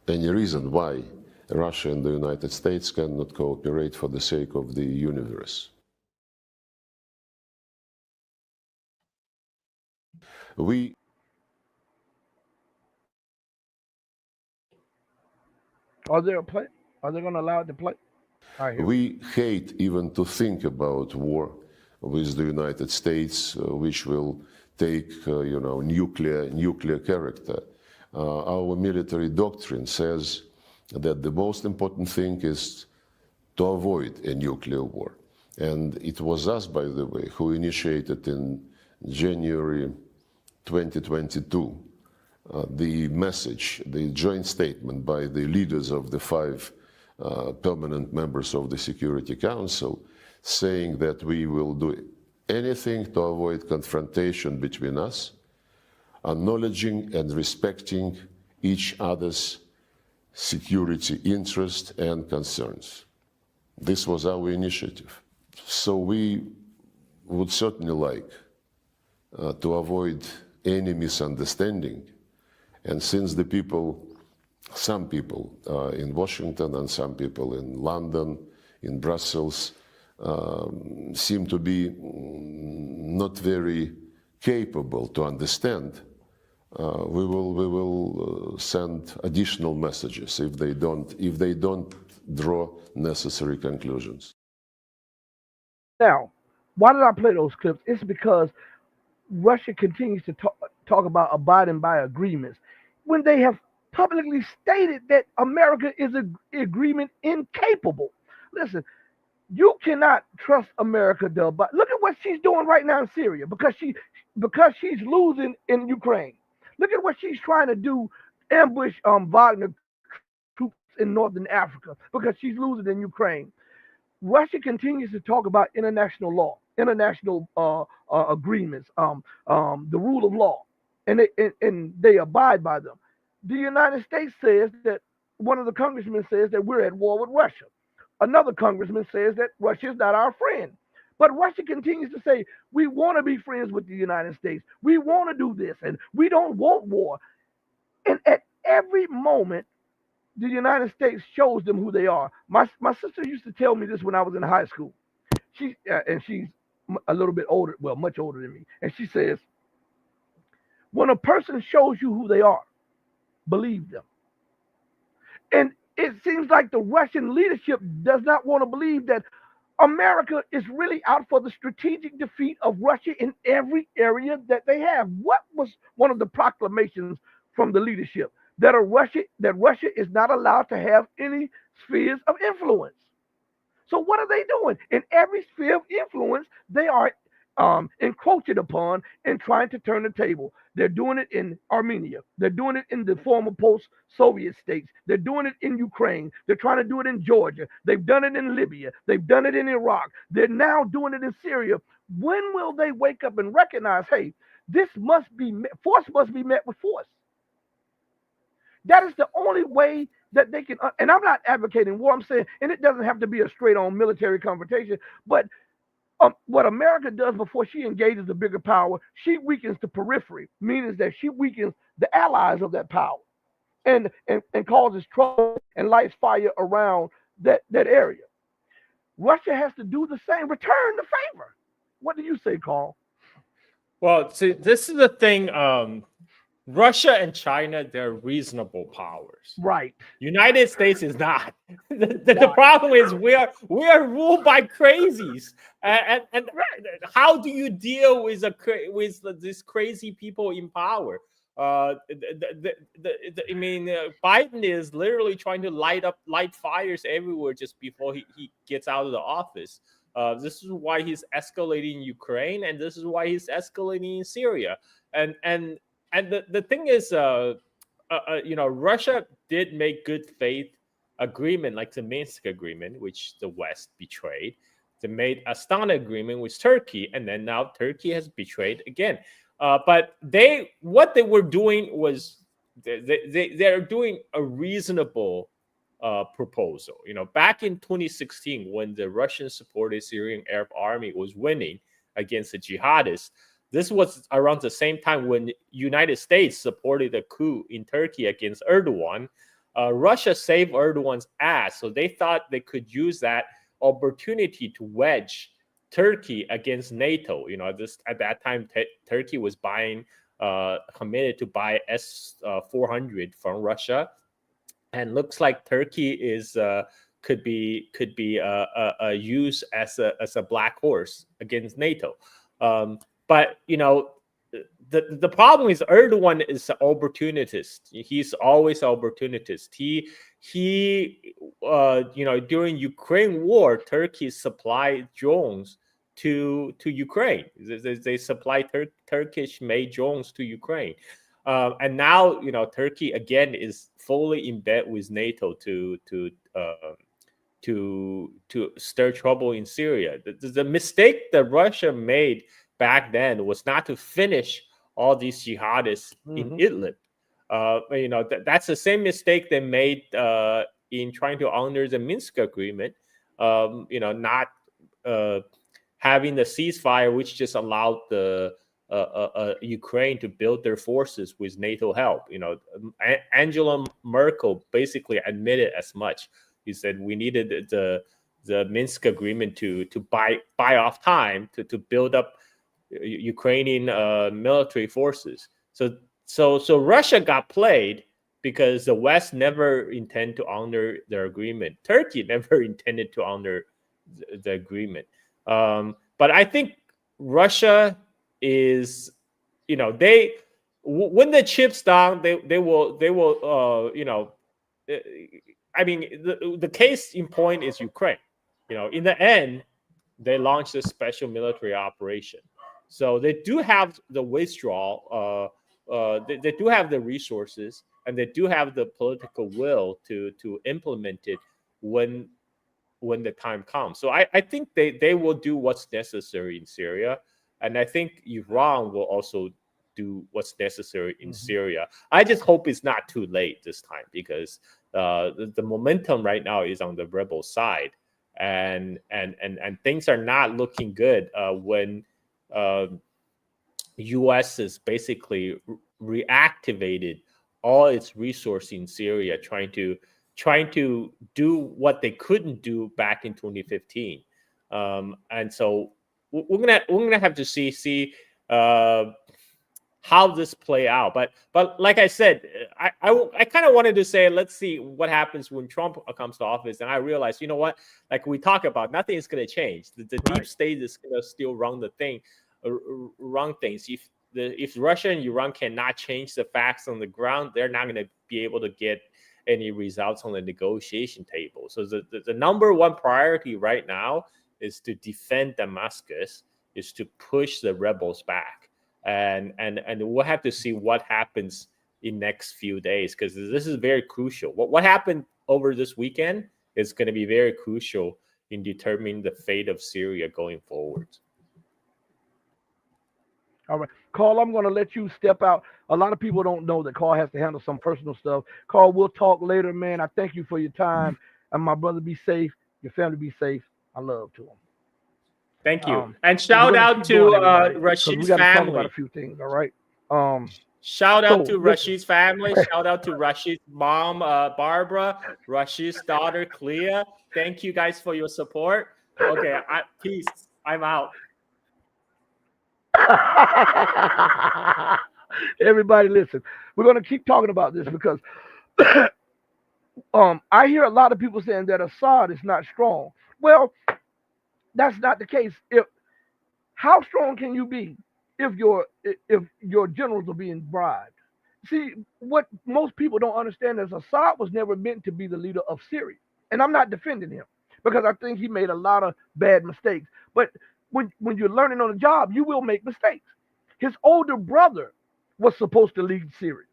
reason why Russia and the United States cannot cooperate for the sake of the universe. Are they going to allow it to play? We hate even to think about war with the United States, which will take, nuclear character. Our military doctrine says that the most important thing is to avoid a nuclear war. And it was us, by the way, who initiated in January 2022 the message, the joint statement by the leaders of the 5 permanent members of the Security Council, saying that we will do anything to avoid confrontation between us, acknowledging and respecting each other's security interests and concerns. This was our initiative. So we would certainly like to avoid any misunderstanding. And since some people in Washington and some people in London, in Brussels, seem to be not very capable to understand, we will send additional messages if they don't draw necessary conclusions. Now, why did I play those clips? It's because Russia continues to talk about abiding by agreements when they have publicly stated that America is agreement incapable. Listen, you cannot trust America, but look at what she's doing right now in Syria because she's losing in Ukraine. Look at what she's trying to do, ambush Wagner troops in northern Africa because she's losing in Ukraine. Russia continues to talk about international law, international agreements, the rule of law, and they abide by them. The United States says that one of the congressmen says that we're at war with Russia. Another congressman says that Russia is not our friend. But Russia continues to say, we want to be friends with the United States. We want to do this, and we don't want war. And at every moment, the United States shows them who they are. My sister used to tell me this when I was in high school. She's a little bit older, well, much older than me. And she says, when a person shows you who they are, believe them. And it seems like the Russian leadership does not want to believe that America is really out for the strategic defeat of Russia in every area that they have. What was one of the proclamations from the leadership? That Russia is not allowed to have any spheres of influence. So what are they doing? In every sphere of influence, they are encroaching upon and trying to turn the table. They're doing it in Armenia. They're doing it in the former post-Soviet states. They're doing it in Ukraine. They're trying to do it in Georgia. They've done it in Libya. They've done it in Iraq. They're now doing it in Syria. When will they wake up and recognize, hey, force must be met with force? That is the only way that they can, and I'm not advocating war, I'm saying, and it doesn't have to be a straight-on military confrontation, but what America does before she engages the bigger power, she weakens the periphery, meaning that she weakens the allies of that power and causes trouble and lights fire around that area. Russia has to do the same, return the favor. What do you say, Carl? Well, see, this is the thing. Russia and China, they're reasonable powers. Right. United States is not. The problem is we are ruled by crazies. And how do you deal with these crazy people in power? I mean, Biden is literally trying to light fires everywhere just before he gets out of the office. This is why he's escalating Ukraine, and this is why he's escalating in Syria. And the thing is, Russia did make good faith agreement, like the Minsk agreement, which the West betrayed. They made Astana agreement with Turkey, and then now Turkey has betrayed again. But what they were doing was they're doing a reasonable proposal. Back in 2016, when the Russian-supported Syrian Arab Army was winning against the jihadists. This was around the same time when United States supported a coup in Turkey against Erdogan. Russia saved Erdogan's ass, so they thought they could use that opportunity to wedge Turkey against NATO. At that time, Turkey was committed to buy S-400 from Russia, and looks like Turkey could be used as a black horse against NATO. But the problem is Erdogan is an opportunist. He's always opportunist. He during Ukraine war, Turkey supplied drones to Ukraine. They supplied Turkish-made drones to Ukraine, and now Turkey again is fully in bed with NATO to stir trouble in Syria. The mistake that Russia made back then was not to finish all these jihadists in Idlib. That's the same mistake they made in trying to honor the Minsk agreement. Not having the ceasefire, which just allowed the Ukraine to build their forces with NATO help. Angela Merkel basically admitted as much. He said we needed Minsk agreement to buy off time to build up Ukrainian military forces. So Russia got played because the West never intended to honor their agreement. Turkey never intended to honor the agreement. But I think Russia is, they when the chips down, they will I mean, the case in point is Ukraine. In the end, they launched a special military operation. So they do have the withdrawal. They do have the resources, and they do have the political will to implement it when the time comes. So I think they will do what's necessary in Syria, and I think Iran will also do what's necessary in Syria. I just hope it's not too late this time, because the momentum right now is on the rebel side, and things are not looking good when U.S. is basically reactivated all its resources in Syria, trying to do what they couldn't do back in 2015, and so we're gonna have to see how this play out. But like I said, I kind of wanted to say, let's see what happens when Trump comes to office. And I realized, you know what, like we talk about, nothing is going to change. The deep state is going to still run things. If Russia and Iran cannot change the facts on the ground, they're not going to be able to get any results on the negotiation table. So the number one priority right now is to defend Damascus, is to push the rebels back. And we'll have to see what happens in next few days, because this is very crucial. What happened over this weekend is going to be very crucial in determining the fate of Syria going forward. All right, Carl, I'm going to let you step out. A lot of people don't know that Carl has to handle some personal stuff. Carl, we'll talk later, man. I thank you for your time. And my brother, be safe. Your family, be safe. I love to him. Thank you. And shout out to Rashid's we got to talk family. about a few things, all right? Shout out to Rashid's family. Shout out to Rashid's mom, Barbara, Rashid's daughter, Clea. Thank you guys for your support. Okay, peace. I'm out. Everybody listen. We're going to keep talking about this because I hear a lot of people saying that Assad is not strong. Well, that's not the case. How strong can you be if your generals are being bribed? See, what most people don't understand is Assad was never meant to be the leader of Syria. And I'm not defending him, because I think he made a lot of bad mistakes. But when you're learning on the job, you will make mistakes. His older brother was supposed to lead Syria.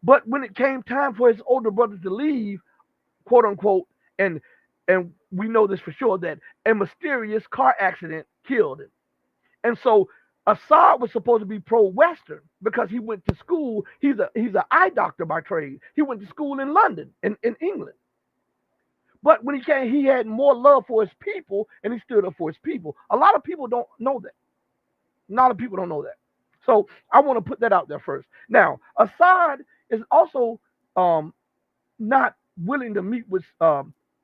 But when it came time for his older brother to leave, quote unquote, and we know this for sure, that a mysterious car accident killed him. And so Assad was supposed to be pro-Western because he went to school. He's an eye doctor by trade. He went to school in London, in England. But when he came, he had more love for his people, and he stood up for his people. A lot of people don't know that. A lot of people don't know that. So I want to put that out there first. Now, Assad is also not willing to meet with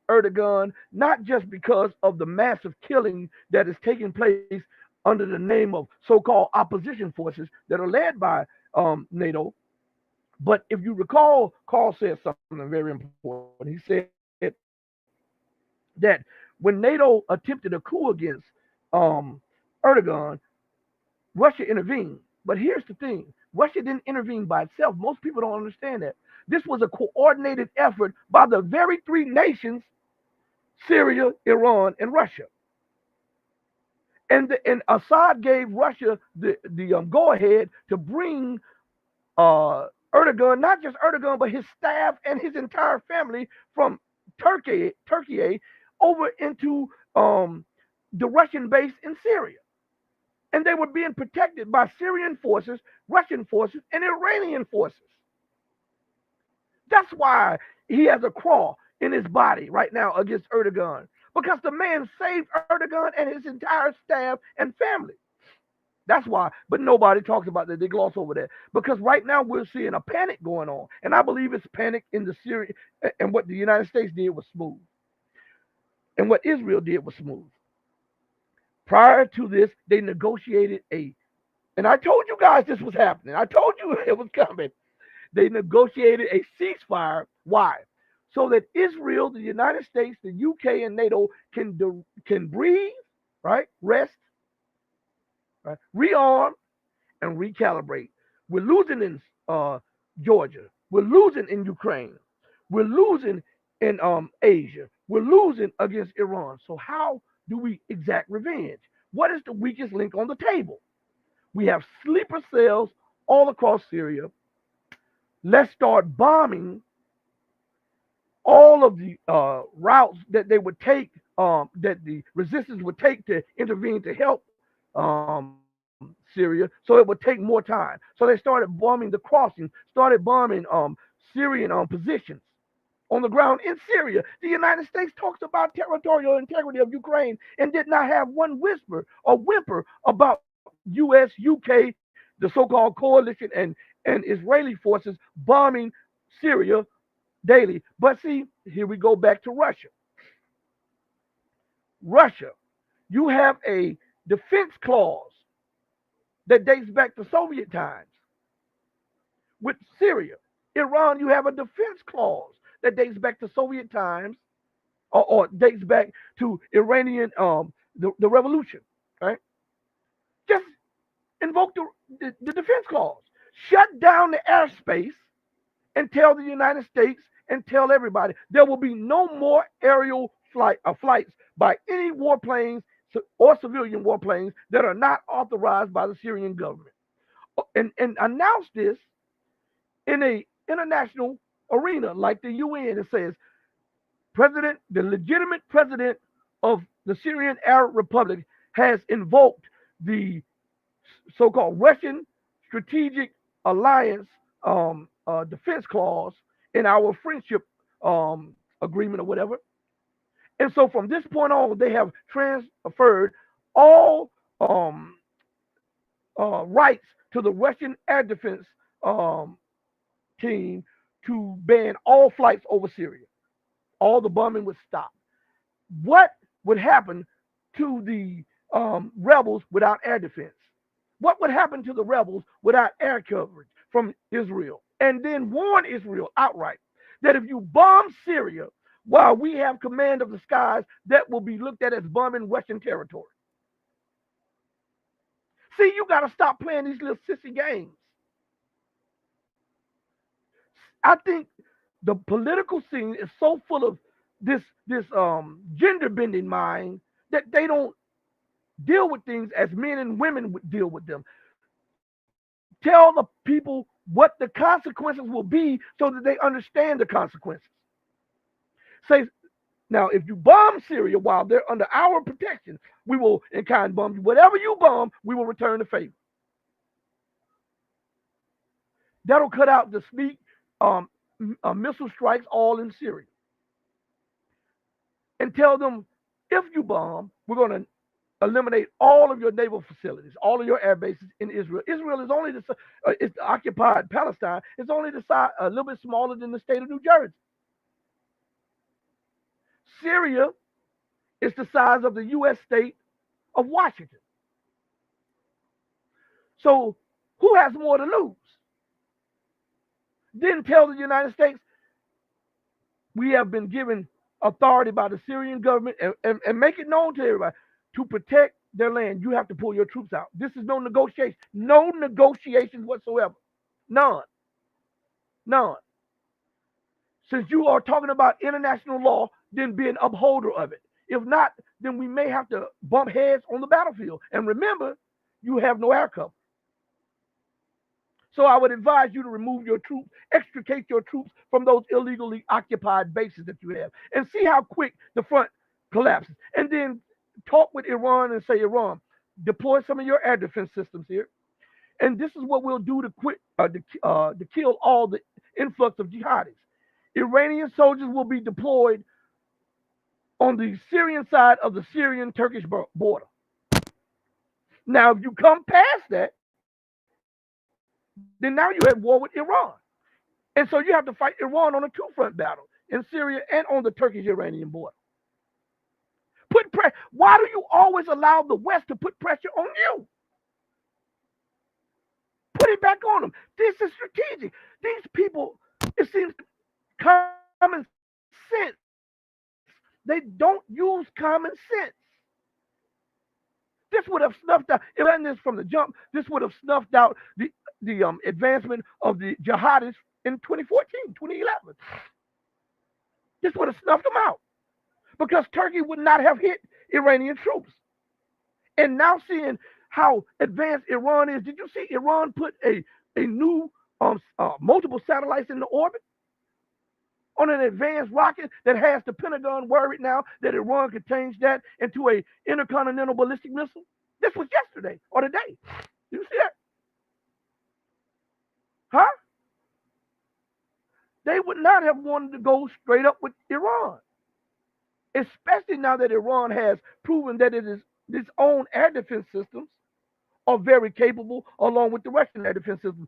Erdogan, not just because of the massive killing that is taking place under the name of so-called opposition forces that are led by NATO. But if you recall, Carl said something very important. He said that when NATO attempted a coup against Erdogan, Russia intervened. But here's the thing. Russia didn't intervene by itself. Most people don't understand that. This was a coordinated effort by the very three nations, Syria, Iran, and Russia. And Assad gave Russia the go-ahead to bring Erdogan, not just Erdogan, but his staff and his entire family from Turkey over into the Russian base in Syria. And they were being protected by Syrian forces, Russian forces, and Iranian forces. That's why he has a claw in his body right now against Erdogan, because the man saved Erdogan and his entire staff and family. That's why. But nobody talks about that. They gloss over that, because right now we're seeing a panic going on, and I believe it's panic in the Syria. And what the United States did was smooth. And what Israel did was smooth. Prior to this, they negotiated and I told you guys this was happening. I told you it was coming. They negotiated a ceasefire. Why? So that Israel, the United States, the UK, and NATO can breathe, right? Rest, right? Rearm, and recalibrate. We're losing in Georgia. We're losing in Ukraine. We're losing in Asia. We're losing against Iran. So how do we exact revenge? What is the weakest link on the table? We have sleeper cells all across Syria. Let's start bombing all of the routes that they would take, that the resistance would take to intervene to help Syria. So it would take more time. So they started bombing the crossings, started bombing Syrian positions on the ground in Syria. The United States talks about territorial integrity of Ukraine and did not have one whisper or whimper about US, UK, the so-called coalition and Israeli forces bombing Syria daily. But see, here we go back to Russia. Russia, you have a defense clause that dates back to Soviet times. With Syria, Iran, you have a defense clause that dates back to Soviet times, or dates back to Iranian the revolution, right? Just invoke the defense clause. Shut down the airspace and tell the United States and tell everybody there will be no more aerial flights by any warplanes or civilian warplanes that are not authorized by the Syrian government. And announce this in a international arena like the UN. It says, the legitimate president of the Syrian Arab Republic has invoked the so-called Russian Strategic Alliance defense clause in our friendship agreement or whatever. And so from this point on, they have transferred all rights to the Russian air defense team to ban all flights over Syria. All the bombing would stop. What would happen to the rebels without air defense? What would happen to the rebels without air coverage from Israel? And then warn Israel outright that if you bomb Syria while we have command of the skies, that will be looked at as bombing Russian territory. See, you got to stop playing these little sissy games. I think the political scene is so full of this gender bending mind that they don't deal with things as men and women would deal with them. Tell the people what the consequences will be so that they understand the consequences. Say, now, if you bomb Syria while they're under our protection, we will in kind bomb you. Whatever you bomb, we will return the favor. That'll cut out the sneak missile strikes all in Syria. And tell them, if you bomb, we're going to eliminate all of your naval facilities, all of your air bases in Israel. Israel is only it's occupied Palestine. It's only the size, a little bit smaller than the state of New Jersey. Syria is the size of the U.S. state of Washington. So who has more to lose? Then tell the United States, we have been given authority by the Syrian government and make it known to everybody, to protect their land, you have to pull your troops out. This is no negotiation. No negotiations whatsoever. None. None. Since you are talking about international law, then be an upholder of it. If not, then we may have to bump heads on the battlefield. And remember, you have no air cover. So I would advise you to remove your troops, extricate your troops from those illegally occupied bases that you have, and see how quick the front collapses. And then talk with Iran and say, Iran, deploy some of your air defense systems here. And this is what we'll do to kill all the influx of jihadis. Iranian soldiers will be deployed on the Syrian side of the Syrian-Turkish border. Now, if you come past that, then now you're at war with Iran. And so you have to fight Iran on a two-front battle in Syria and on the Turkish-Iranian border. Put pressure. Why do you always allow the West to put pressure on you? Put it back on them. This is strategic. These people, it seems, common sense. They don't use common sense. This would have snuffed out, if I this from the jump, this would have snuffed out the advancement of the jihadists in 2014, 2011. This would have snuffed them out because Turkey would not have hit Iranian troops. And now seeing how advanced Iran is, did you see Iran put a new multiple satellites into orbit on an advanced rocket that has the Pentagon worried now that Iran could change that into a intercontinental ballistic missile? This was yesterday or today. Did you see that? Huh? They would not have wanted to go straight up with Iran, especially now that Iran has proven that it is its own air defense systems are very capable, along with the Russian air defense systems.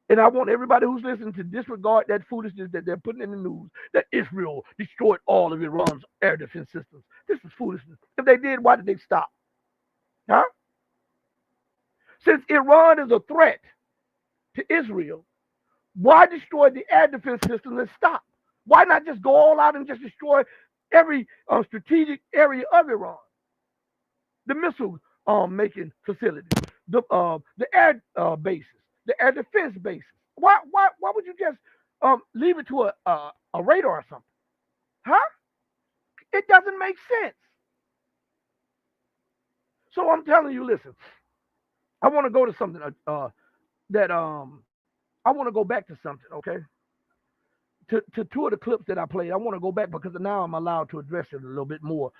And I want everybody who's listening to disregard that foolishness that they're putting in the news, that Israel destroyed all of Iran's air defense systems. This is foolishness. If they did, why did they stop? Huh? Since Iran is a threat to Israel, why destroy the air defense system and stop? Why not just go all out and just destroy every strategic area of Iran? The missile making facilities, the air bases, the air defense bases. Why would you just leave it to a radar or something? Huh? It doesn't make sense. So I'm telling you, listen, I want to go to something that I want to go back to something, okay? To two of the clips that I played, I want to go back because now I'm allowed to address it a little bit more.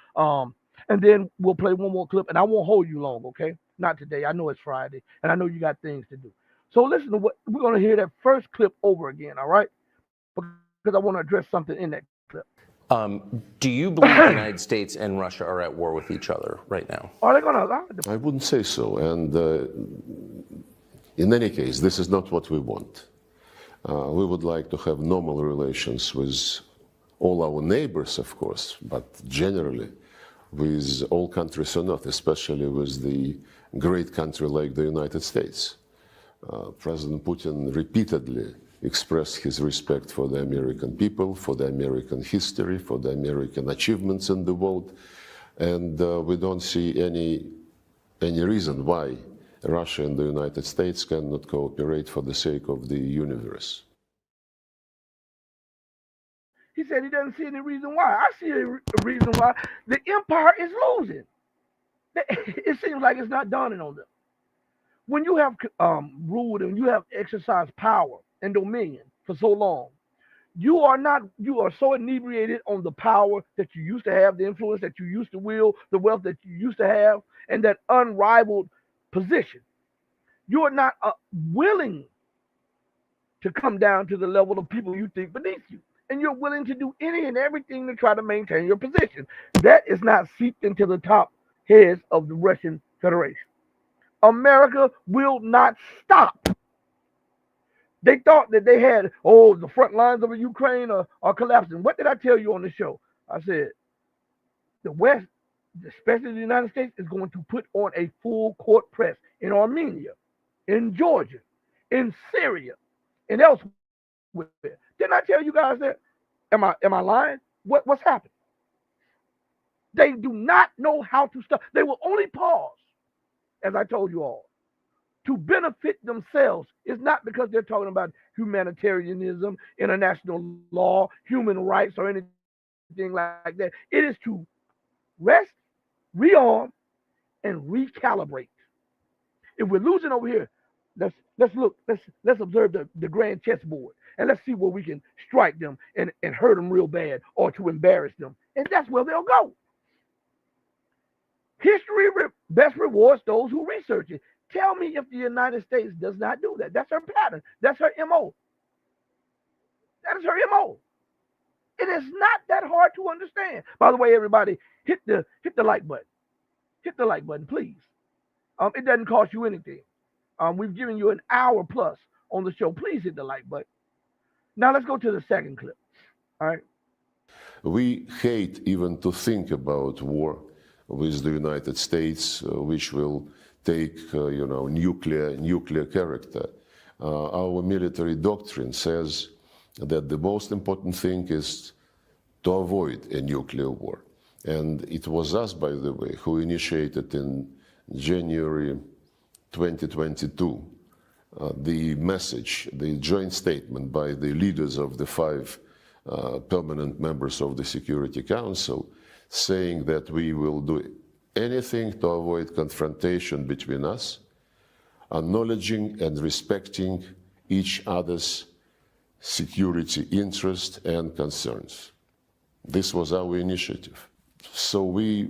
And then we'll play one more clip, and I won't hold you long, okay? Not today. I know it's Friday, and I know you got things to do. So listen to what we're going to hear that first clip over again, all right? Because I want to address something in that clip. Do you believe the United States and Russia are at war with each other right now? Are they going to allow it? I wouldn't say so. And in any case, this is not what we want. We would like to have normal relations with all our neighbors, of course, but generally with all countries on earth, especially with the great country like the United States. President Putin repeatedly expressed his respect for the American people, for the American history, for the American achievements in the world, and we don't see any reason why Russia and the United States cannot cooperate for the sake of the universe. He said he doesn't see any reason why. I see a reason why. The empire is losing. It seems like it's not dawning on them. When you have ruled and you have exercised power and dominion for so long, you are so inebriated on the power that you used to have, the influence that you used to wield, the wealth that you used to have, and that unrivaled position. You are not willing to come down to the level of people you think beneath you. And you're willing to do any and everything to try to maintain your position. That is not seeped into the top heads of the Russian Federation. America will not stop. They thought that they had, the front lines of Ukraine are collapsing. What did I tell you on the show? I said, the West, especially the United States, is going to put on a full court press in Armenia, in Georgia, in Syria, and elsewhere. Didn't I tell you guys that? Am I lying? What's happening? They do not know how to stop. They will only pause, as I told you all, to benefit themselves. It's not because they're talking about humanitarianism, international law, human rights, or anything like that. It is to rest, rearm, and recalibrate. If we're losing over here, let's look. Let's observe the grand chessboard. And let's see where we can strike them and hurt them real bad or to embarrass them. And that's where they'll go. History best rewards those who research it. Tell me if the United States does not do that. That's her pattern. That's her MO. That is her MO. It is not that hard to understand. By the way, everybody, hit the like button. Hit the like button, please. It doesn't cost you anything. We've given you an hour plus on the show. Please hit the like button. Now let's go to the second clip. All right. We hate even to think about war with the United States, which will take, nuclear character. Our military doctrine says that the most important thing is to avoid a nuclear war. And it was us, by the way, who initiated in January 2022 the message, the joint statement by the leaders of the 5 permanent members of the Security Council, saying that we will do anything to avoid confrontation between us, acknowledging and respecting each other's security interests and concerns. This was our initiative. So we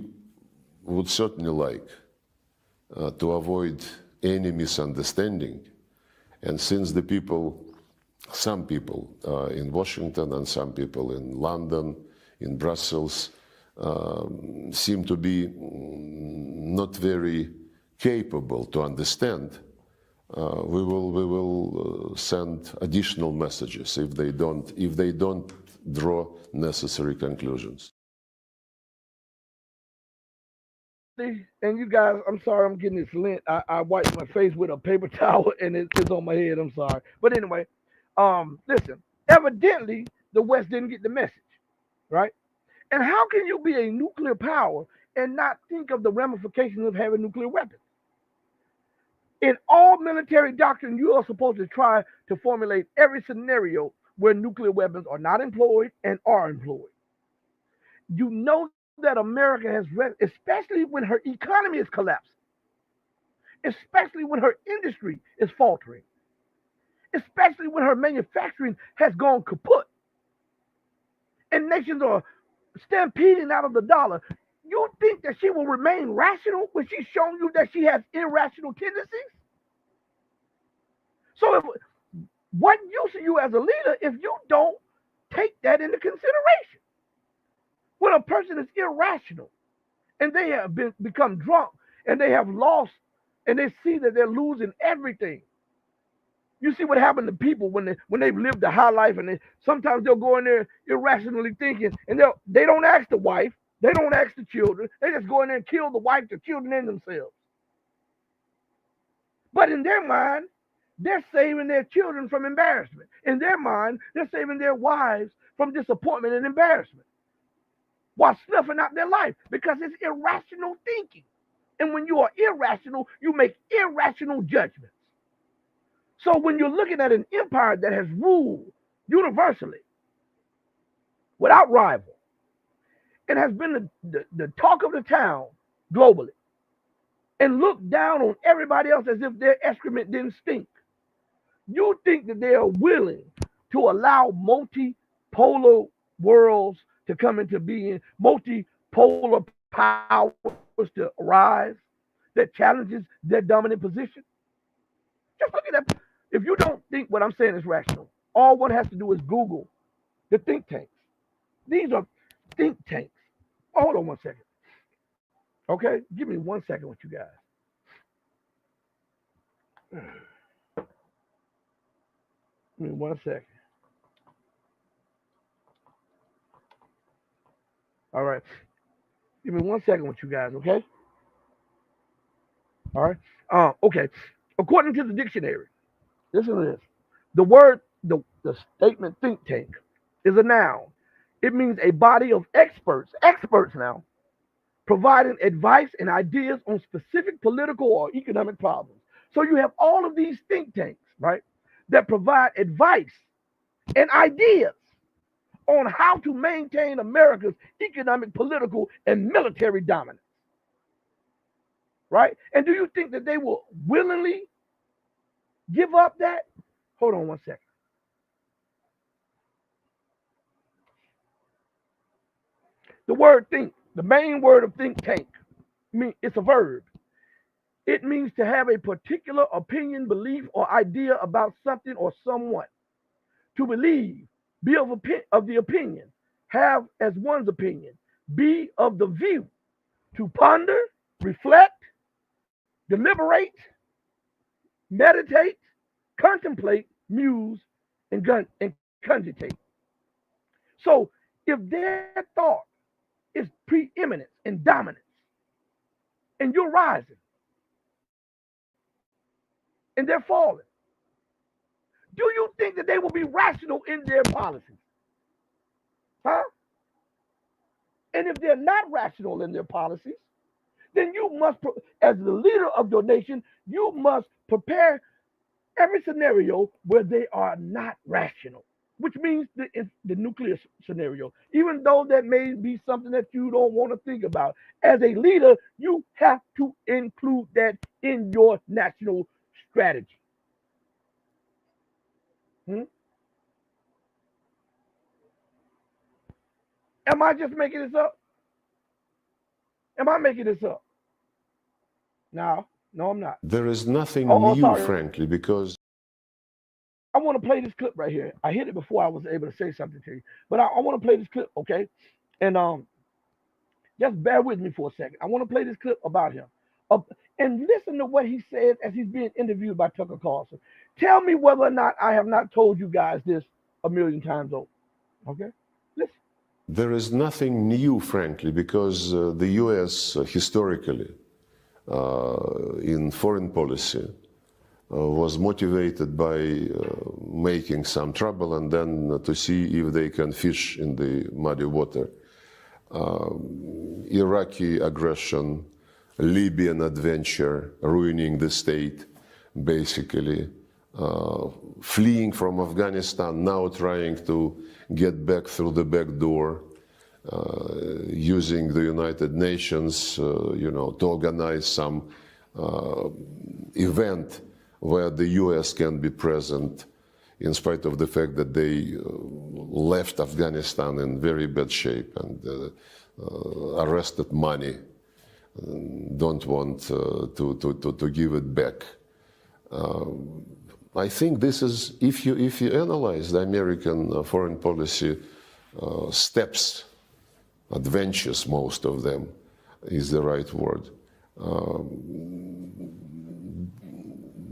would certainly like to avoid any misunderstanding. And since the people, some people in Washington and some people in London, in Brussels, seem to be not very capable to understand, we will send additional messages if they don't draw necessary conclusions. And you guys, I'm sorry, I'm getting this lint. I wiped my face with a paper towel and it's on my head. I'm sorry. But anyway, listen, evidently the West didn't get the message, right? And how can you be a nuclear power and not think of the ramifications of having nuclear weapons? In all military doctrine, you are supposed to try to formulate every scenario where nuclear weapons are not employed and are employed. You know that America has, especially when her economy is collapsing, especially when her industry is faltering, especially when her manufacturing has gone kaput, and nations are stampeding out of the dollar. You think that she will remain rational when she's shown you that she has irrational tendencies? So what use are you as a leader if you don't take that into consideration? When a person is irrational and they have become drunk and they have lost and they see that they're losing everything. You see what happened to people when they've lived a high life, and sometimes they'll go in there irrationally thinking, and they don't ask the wife, they don't ask the children, they just go in there and kill the wife, the children, and themselves. But in their mind, they're saving their children from embarrassment. In their mind, they're saving their wives from disappointment and embarrassment while snuffing out their life, because it's irrational thinking. And when you are irrational, you make irrational judgments. So when you're looking at an empire that has ruled universally without rival and has been the talk of the town globally and looked down on everybody else as if their excrement didn't stink, you think that they are willing to allow multipolar worlds to come into being, multipolar powers to arise that challenges their dominant position? Just look at that. If you don't think what I'm saying is rational, all one has to do is Google the think tanks. These are think tanks. Hold on one second. Okay? Give me 1 second with you guys. Give me 1 second. All right. Give me 1 second with you guys, okay? All right. Okay. According to the dictionary, listen to this. The word, the statement think tank is a noun. It means a body of experts now, providing advice and ideas on specific political or economic problems. So you have all of these think tanks, right, that provide advice and ideas on how to maintain America's economic, political, and military dominance. Right? And do you think that they will willingly give up that? Hold on 1 second. The word think, the main word of think tank, it's a verb. It means to have a particular opinion, belief, or idea about something or someone. To believe, be of the opinion, have as one's opinion, be of the view. To ponder, reflect, deliberate, meditate, contemplate, muse, and cogitate. So if their thought is preeminence and dominance, and you're rising, and they're falling. Do you think that they will be rational in their policies? Huh? And if they're not rational in their policies, then you must, as the leader of your nation, you must prepare every scenario where they are not rational, which means the nuclear scenario. Even though that may be something that you don't want to think about, as a leader, you have to include that in your national strategy. Am I just making this up? Am I making this up? No, I'm not. There is nothing new, frankly, because I want to play this clip right here. I hit it before I was able to say something to you, but I want to play this clip, okay? And just bear with me for a second. I want to play this clip about him. And listen to what he says as he's being interviewed by Tucker Carlson. Tell me whether or not I have not told you guys this a million times over. Okay? Listen. There is nothing new, frankly, because the U.S. Historically, in foreign policy, was motivated by making some trouble and then to see if they can fish in the muddy water. Iraqi aggression, Libyan adventure, ruining the state, basically, fleeing from Afghanistan, now trying to get back through the back door, using the United Nations, to organize some event where the U.S. can be present, in spite of the fact that they left Afghanistan in very bad shape and arrested money, don't want to give it back. I think this is, if you analyze the American foreign policy steps, adventures, most of them is the right word.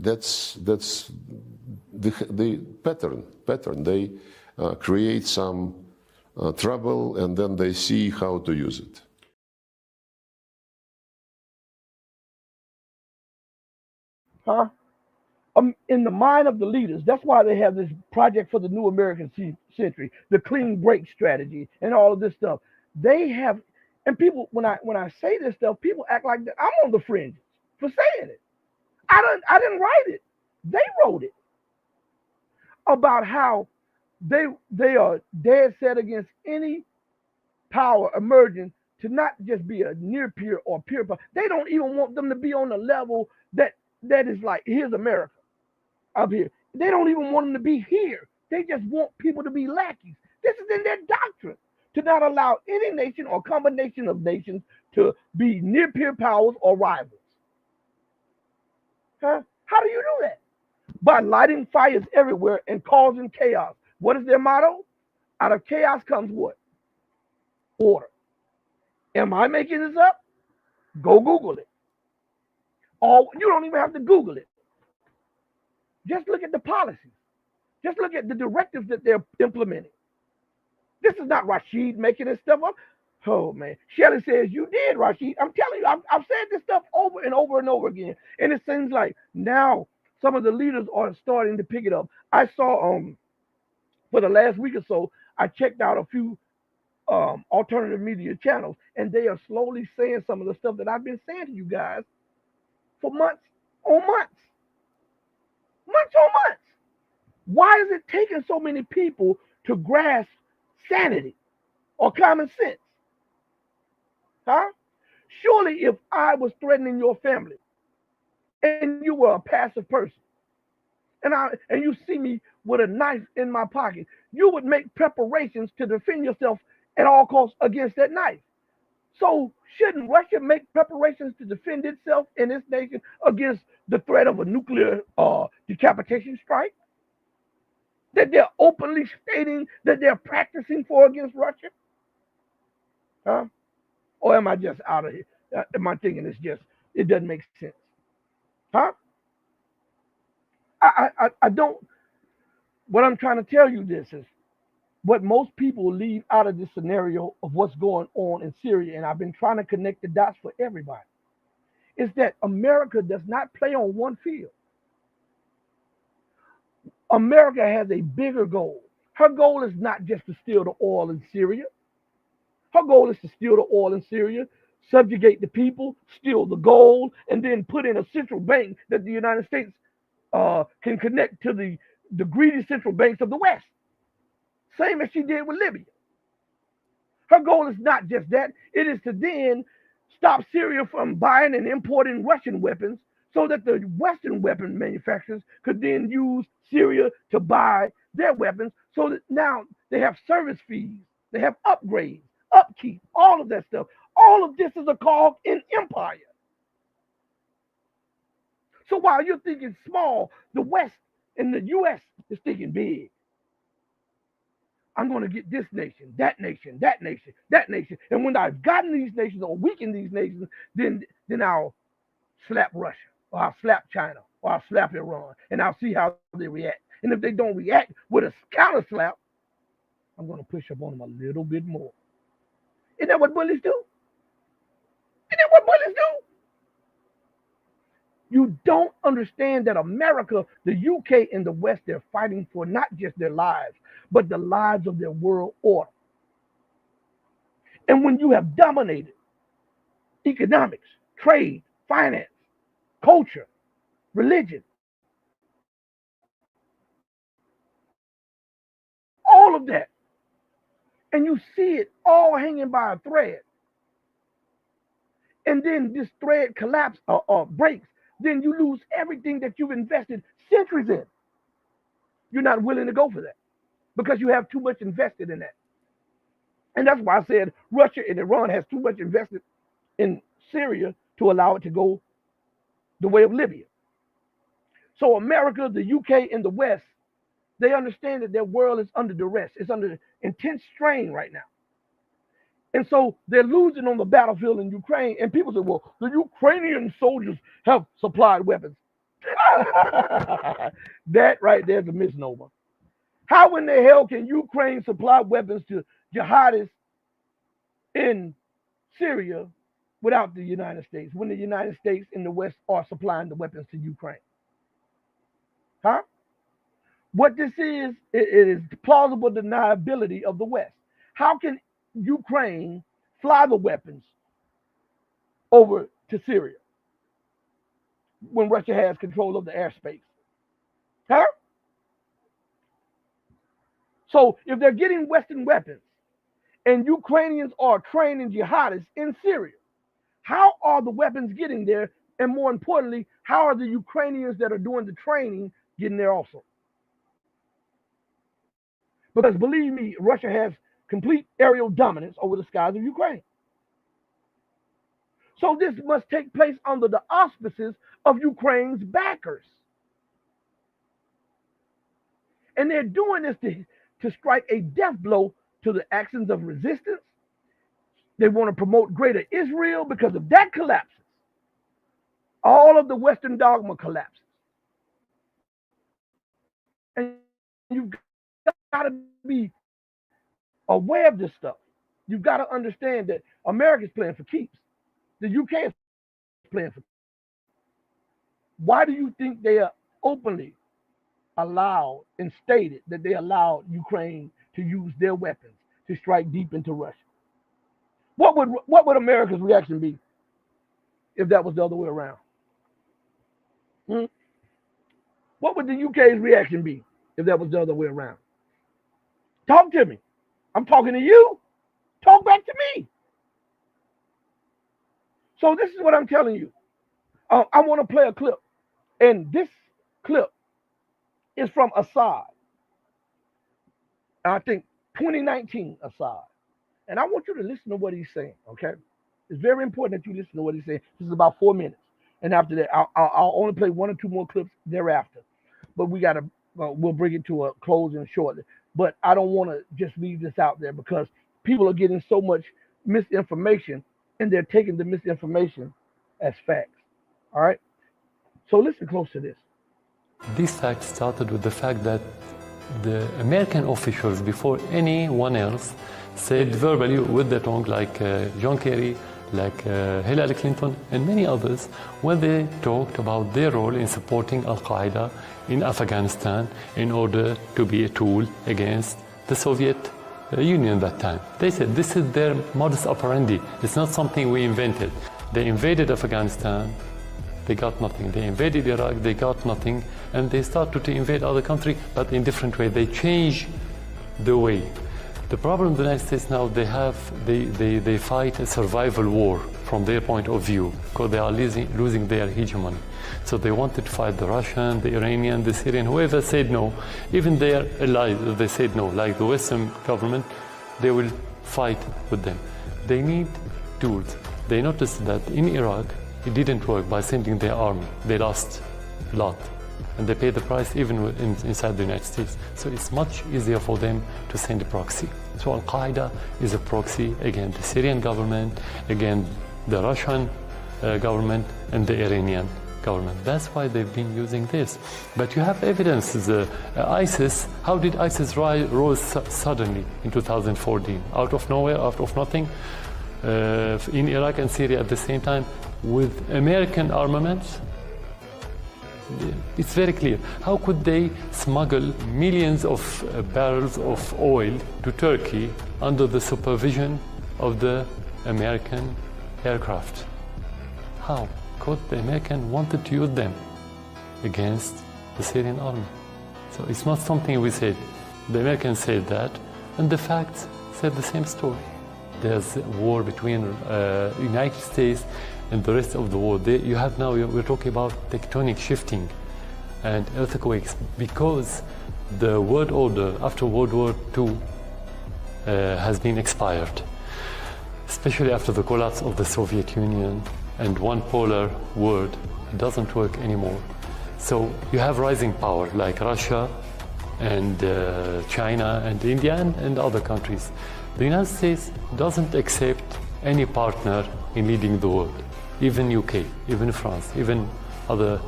That's the pattern. They create some trouble and then they see how to use it. Huh? In the mind of the leaders, that's why they have this project for the new American century, the clean break strategy, and all of this stuff. They have, and people, when I say this stuff, people act like that I'm on the fringes for saying it. I didn't write it. They wrote it about how they are dead set against any power emerging to not just be a near peer or peer power. They don't even want them to be on the level that is like, here's America up here. They don't even want them to be here. They just want people to be lackeys. This is in their doctrine, to not allow any nation or combination of nations to be near peer powers or rivals. Huh? How do you do that? By lighting fires everywhere and causing chaos. What is their motto? Out of chaos comes what? Order. Am I making this up? Go Google it. Or you don't even have to Google it. Just look at the policies. Just look at the directives that they're implementing. This is not Rashid making this stuff up. Oh, man. Shelley says, you did, Rashid. I'm telling you, I've said this stuff over and over and over again. And it seems like now some of the leaders are starting to pick it up. I saw, for the last week or so, I checked out a few alternative media channels, and they are slowly saying some of the stuff that I've been saying to you guys for months on months. Months on months. Why is it taking so many people to grasp sanity or common sense? Huh? Surely if I was threatening your family and you were a passive person and you see me with a knife in my pocket, you would make preparations to defend yourself at all costs against that knife. So shouldn't Russia make preparations to defend itself and its nation against the threat of a nuclear decapitation strike that they're openly stating that they're practicing for against Russia? Huh? Or am I just out of here? Am I thinking it doesn't make sense? Huh? I don't, what I'm trying to tell you this is, what most people leave out of this scenario of what's going on in Syria, and I've been trying to connect the dots for everybody, is that America does not play on one field. America has a bigger goal. Her goal is not just to steal the oil in Syria. Her goal is to steal the oil in Syria, subjugate the people, steal the gold, and then put in a central bank that the United States can connect to the greedy central banks of the West. Same as she did with Libya. Her goal is not just that. It is to then stop Syria from buying and importing Russian weapons so that the Western weapon manufacturers could then use Syria to buy their weapons so that now they have service fees, they have upgrades, upkeep, all of that stuff. All of this is a cog in empire. So while you're thinking small, the West and the U.S. is thinking big. I'm going to get this nation, that nation, that nation, that nation. And when I've gotten these nations or weakened these nations, then I'll slap Russia, or I'll slap China, or I'll slap Iran, and I'll see how they react. And if they don't react with a counter slap, I'm going to push up on them a little bit more. Isn't that what bullies do? Isn't that what bullies do? You don't understand that America, the UK, and the West, they're fighting for not just their lives, but the lives of their world order. And when you have dominated economics, trade, finance, culture, religion, all of that, and you see it all hanging by a thread, and then this thread collapses or breaks, then you lose everything that you've invested centuries in. You're not willing to go for that because you have too much invested in that. And that's why I said Russia and Iran has too much invested in Syria to allow it to go the way of Libya. So America, the UK, and the West, they understand that their world is under duress. It's under intense strain right now. And so they're losing on the battlefield in Ukraine. And people say, well, the Ukrainian soldiers have supplied weapons. That right there is a misnomer. How in the hell can Ukraine supply weapons to jihadists in Syria without the United States, when the United States and the West are supplying the weapons to Ukraine? Huh? What this is, it is plausible deniability of the West. How can Ukraine fly the weapons over to Syria when Russia has control of the airspace? Huh? So if they're getting Western weapons and Ukrainians are training jihadists in Syria, how are the weapons getting there? And more importantly, how are the Ukrainians that are doing the training getting there also? Because believe me, Russia has complete aerial dominance over the skies of Ukraine. So this must take place under the auspices of Ukraine's backers. And they're doing this to strike a death blow to the actions of resistance. They want to promote greater Israel, because if that collapses, all of the Western dogma collapses. And you've got to be aware of this stuff. You've got to understand that America's playing for keeps. The UK is playing for keeps. Why do you think they are openly allowed and stated that they allowed Ukraine to use their weapons to strike deep into Russia? What would America's reaction be if that was the other way around? What would the UK's reaction be if that was the other way around? Talk to me. I'm talking to you. Talk back to me. So this is what I'm telling you. I want to play a clip. And this clip is from Assad. I think 2019 Assad. And I want you to listen to what he's saying, okay? It's very important that you listen to what he's saying. This is about 4 minutes. And after that, I'll only play 1 or 2 more clips thereafter. But we'll bring it to a closing shortly. But I don't want to just leave this out there, because people are getting so much misinformation and they're taking the misinformation as facts. All right? So listen close to this. This fact started with the fact that the American officials, before anyone else, said verbally with the tongue, like John Kerry, like Hillary Clinton and many others, when they talked about their role in supporting Al-Qaeda in Afghanistan in order to be a tool against the Soviet Union that time. They said this is their modus operandi. It's not something we invented. They invaded Afghanistan, they got nothing. They invaded Iraq, they got nothing. And they started to invade other countries, but in different way. They change the way. The problem in the United States now, they fight a survival war from their point of view, because they are losing their hegemony. So they wanted to fight the Russian, the Iranian, the Syrian, whoever said no. Even their allies, they said no, like the Western government, they will fight with them. They need tools. They noticed that in Iraq, it didn't work by sending their army. They lost a lot. And they paid the price even inside the United States. So it's much easier for them to send a proxy. So Al-Qaeda is a proxy against the Syrian government, against the Russian government, and the Iranian government. That's why they've been using this. But you have evidence. ISIS, how did ISIS rose suddenly in 2014? Out of nowhere, out of nothing, in Iraq and Syria at the same time, with American armaments? It's very clear. How could they smuggle millions of barrels of oil to Turkey under the supervision of the American aircraft? How? Because the American wanted to use them against the Syrian army. So it's not something we said. The Americans said that, and the facts said the same story. There's a war between United States and the rest of the world. You have now, we're talking about tectonic shifting and earthquakes, because the world order after World War II has been expired, especially after the collapse of the Soviet Union and one polar world. It doesn't work anymore. So you have rising power like Russia and China and India and other countries. The United States doesn't accept any partner in leading the world. Even UK, even France, even other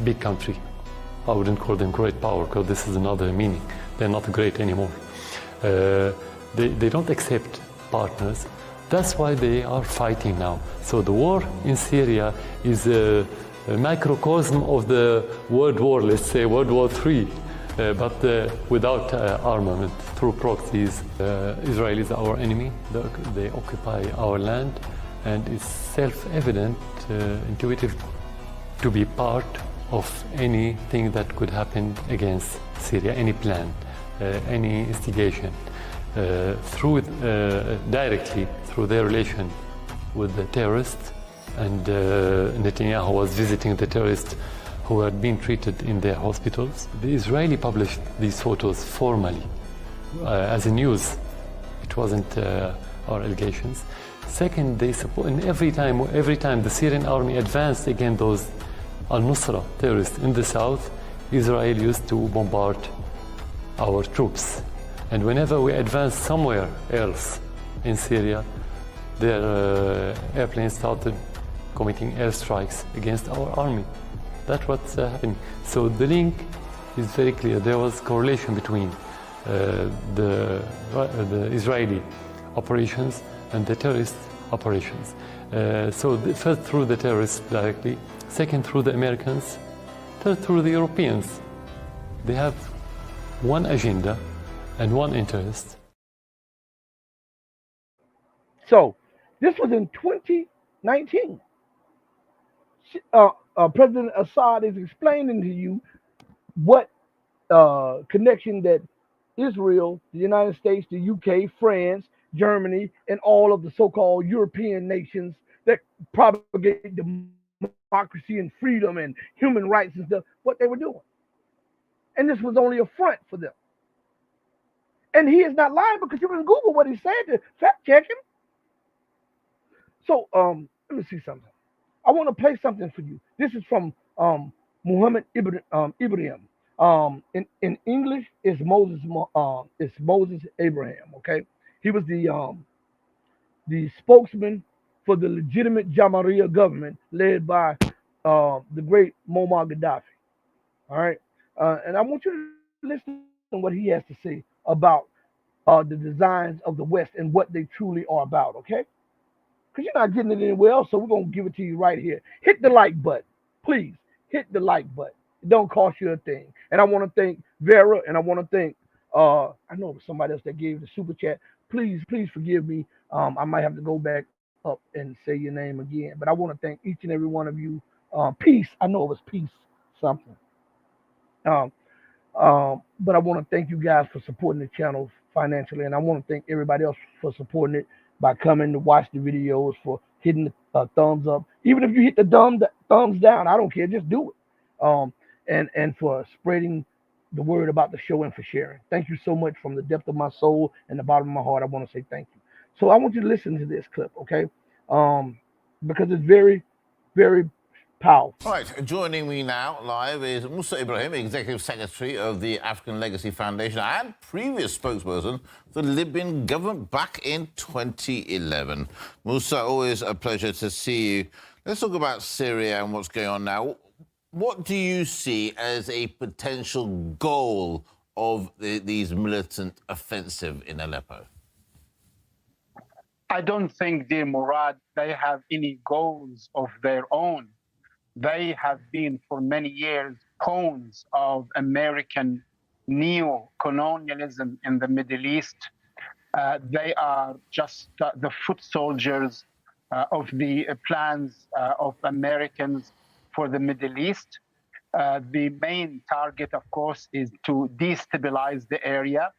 big country. I wouldn't call them great power, because this is another meaning. They're not great anymore. They don't accept partners. That's why they are fighting now. So the war in Syria is a microcosm of the World War, let's say World War III, but without armament, through proxies. Israel is our enemy. They occupy our land. And it's self-evident, intuitive, to be part of anything that could happen against Syria, any plan, any instigation, directly through their relation with the terrorists. And Netanyahu was visiting the terrorists who had been treated in their hospitals. The Israeli published these photos formally as a news. It wasn't our allegations. Second, they support, and every time the Syrian army advanced against those al-Nusra terrorists in the south, Israel used to bombard our troops. And whenever we advanced somewhere else in Syria, their airplanes started committing airstrikes against our army. That's what's happening. So the link is very clear. There was correlation between the Israeli operations and the terrorist operations. First through the terrorists directly, second through the Americans, third through the Europeans. They have one agenda and one interest. So this was in 2019. President Assad is explaining to you what connection that Israel, the United States, the UK, France, Germany, and all of the so-called European nations that propagate democracy and freedom and human rights and stuff, what they were doing. And this was only a front for them. And he is not lying, because you can Google what he said to fact check him. So let me see something. I want to play something for you. This is from Muhammad Ibrahim. In English, it's Moses Abraham. Okay, he was the spokesman for the legitimate Jamahiriya government led by the great Muammar Gaddafi. All right, and I want you to listen to what he has to say about the designs of the West and what they truly are about. Okay. because you're not getting it anywhere else. So we're gonna give it to you right here. Hit the like button, please. Hit the like button. It don't cost you a thing. And I want to thank Vera, and I want to thank I know it was somebody else that gave the super chat. Please forgive me. I might have to go back up and say your name again, but I want to thank each and every one of you. Peace. I know it was peace something. Um, but I want to thank you guys for supporting the channel financially, and I want to thank everybody else for supporting it by coming to watch the videos, for hitting the thumbs up. Even if you hit the thumbs down, I don't care. Just do it. And for spreading the word about the show and for sharing. Thank you so much from the depth of my soul and the bottom of my heart. I want to say thank you. So I want you to listen to this clip, okay? Because it's very, very powerful. Right, joining me now live is Musa Ibrahim, Executive Secretary of the African Legacy Foundation and previous spokesperson for the Libyan government back in 2011. Musa, always a pleasure to see you. Let's talk about Syria and what's going on now. What do you see as a potential goal of these militant offensive in Aleppo? I don't think, dear Murad, they have any goals of their own. They have been for many years pawns of American neo-colonialism in the Middle East. They are just the foot soldiers of the plans of Americans for the Middle East. The main target, of course, is to destabilize the area,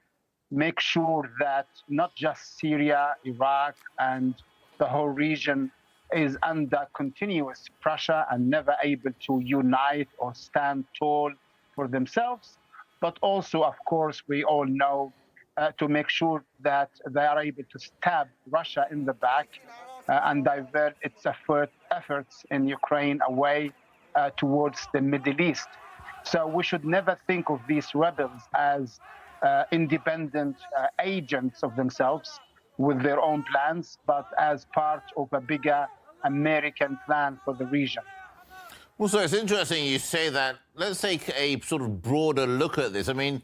make sure that not just Syria, Iraq, and the whole region is under continuous pressure and never able to unite or stand tall for themselves, but also, of course, we all know to make sure that they are able to stab Russia in the back and divert its efforts in Ukraine away towards the Middle East. So we should never think of these rebels as independent agents of themselves with their own plans, but as part of a bigger American plan for the region. Well, so it's interesting you say that. Let's take a sort of broader look at this. I mean,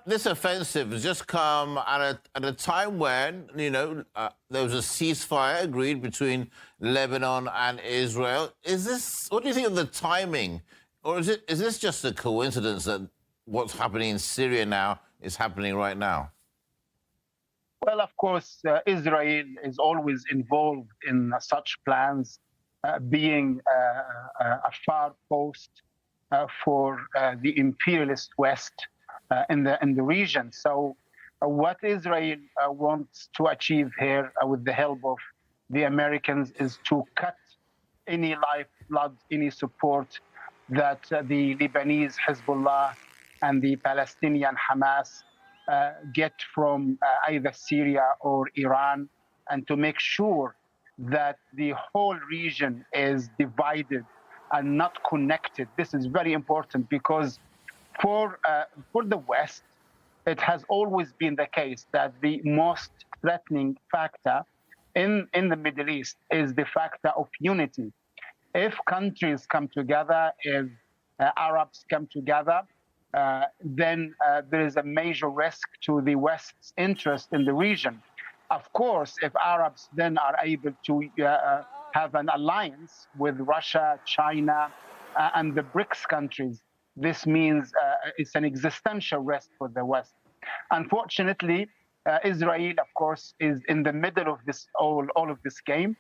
this offensive has just come at a time when, you know, there was a ceasefire agreed between Lebanon and Israel. What do you think of the timing? Or is this just a coincidence that what's happening in Syria now is happening right now? Well, of course, Israel is always involved in such plans, being a far post for the imperialist West in the region. So what Israel wants to achieve here with the help of the Americans is to cut any lifeblood, any support that the Lebanese Hezbollah and the Palestinian Hamas get from either Syria or Iran, and to make sure that the whole region is divided and not connected. This is very important because for the West, it has always been the case that the most threatening factor in the Middle East is the factor of unity. If countries come together, if Arabs come together, then there is a major risk to the West's interest in the region. Of course, if Arabs then are able to have an alliance with Russia, China, and the BRICS countries, this means it's an existential risk for the West. Unfortunately, Israel, of course, is in the middle of this all of this game,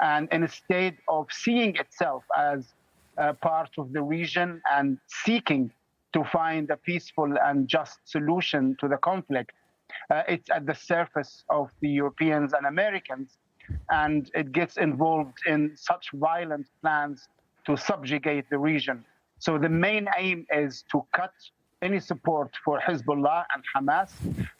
and instead of seeing itself as part of the region and seeking to find a peaceful and just solution to the conflict, it's at the surface of the Europeans and Americans, and it gets involved in such violent plans to subjugate the region. So the main aim is to cut any support for Hezbollah and Hamas,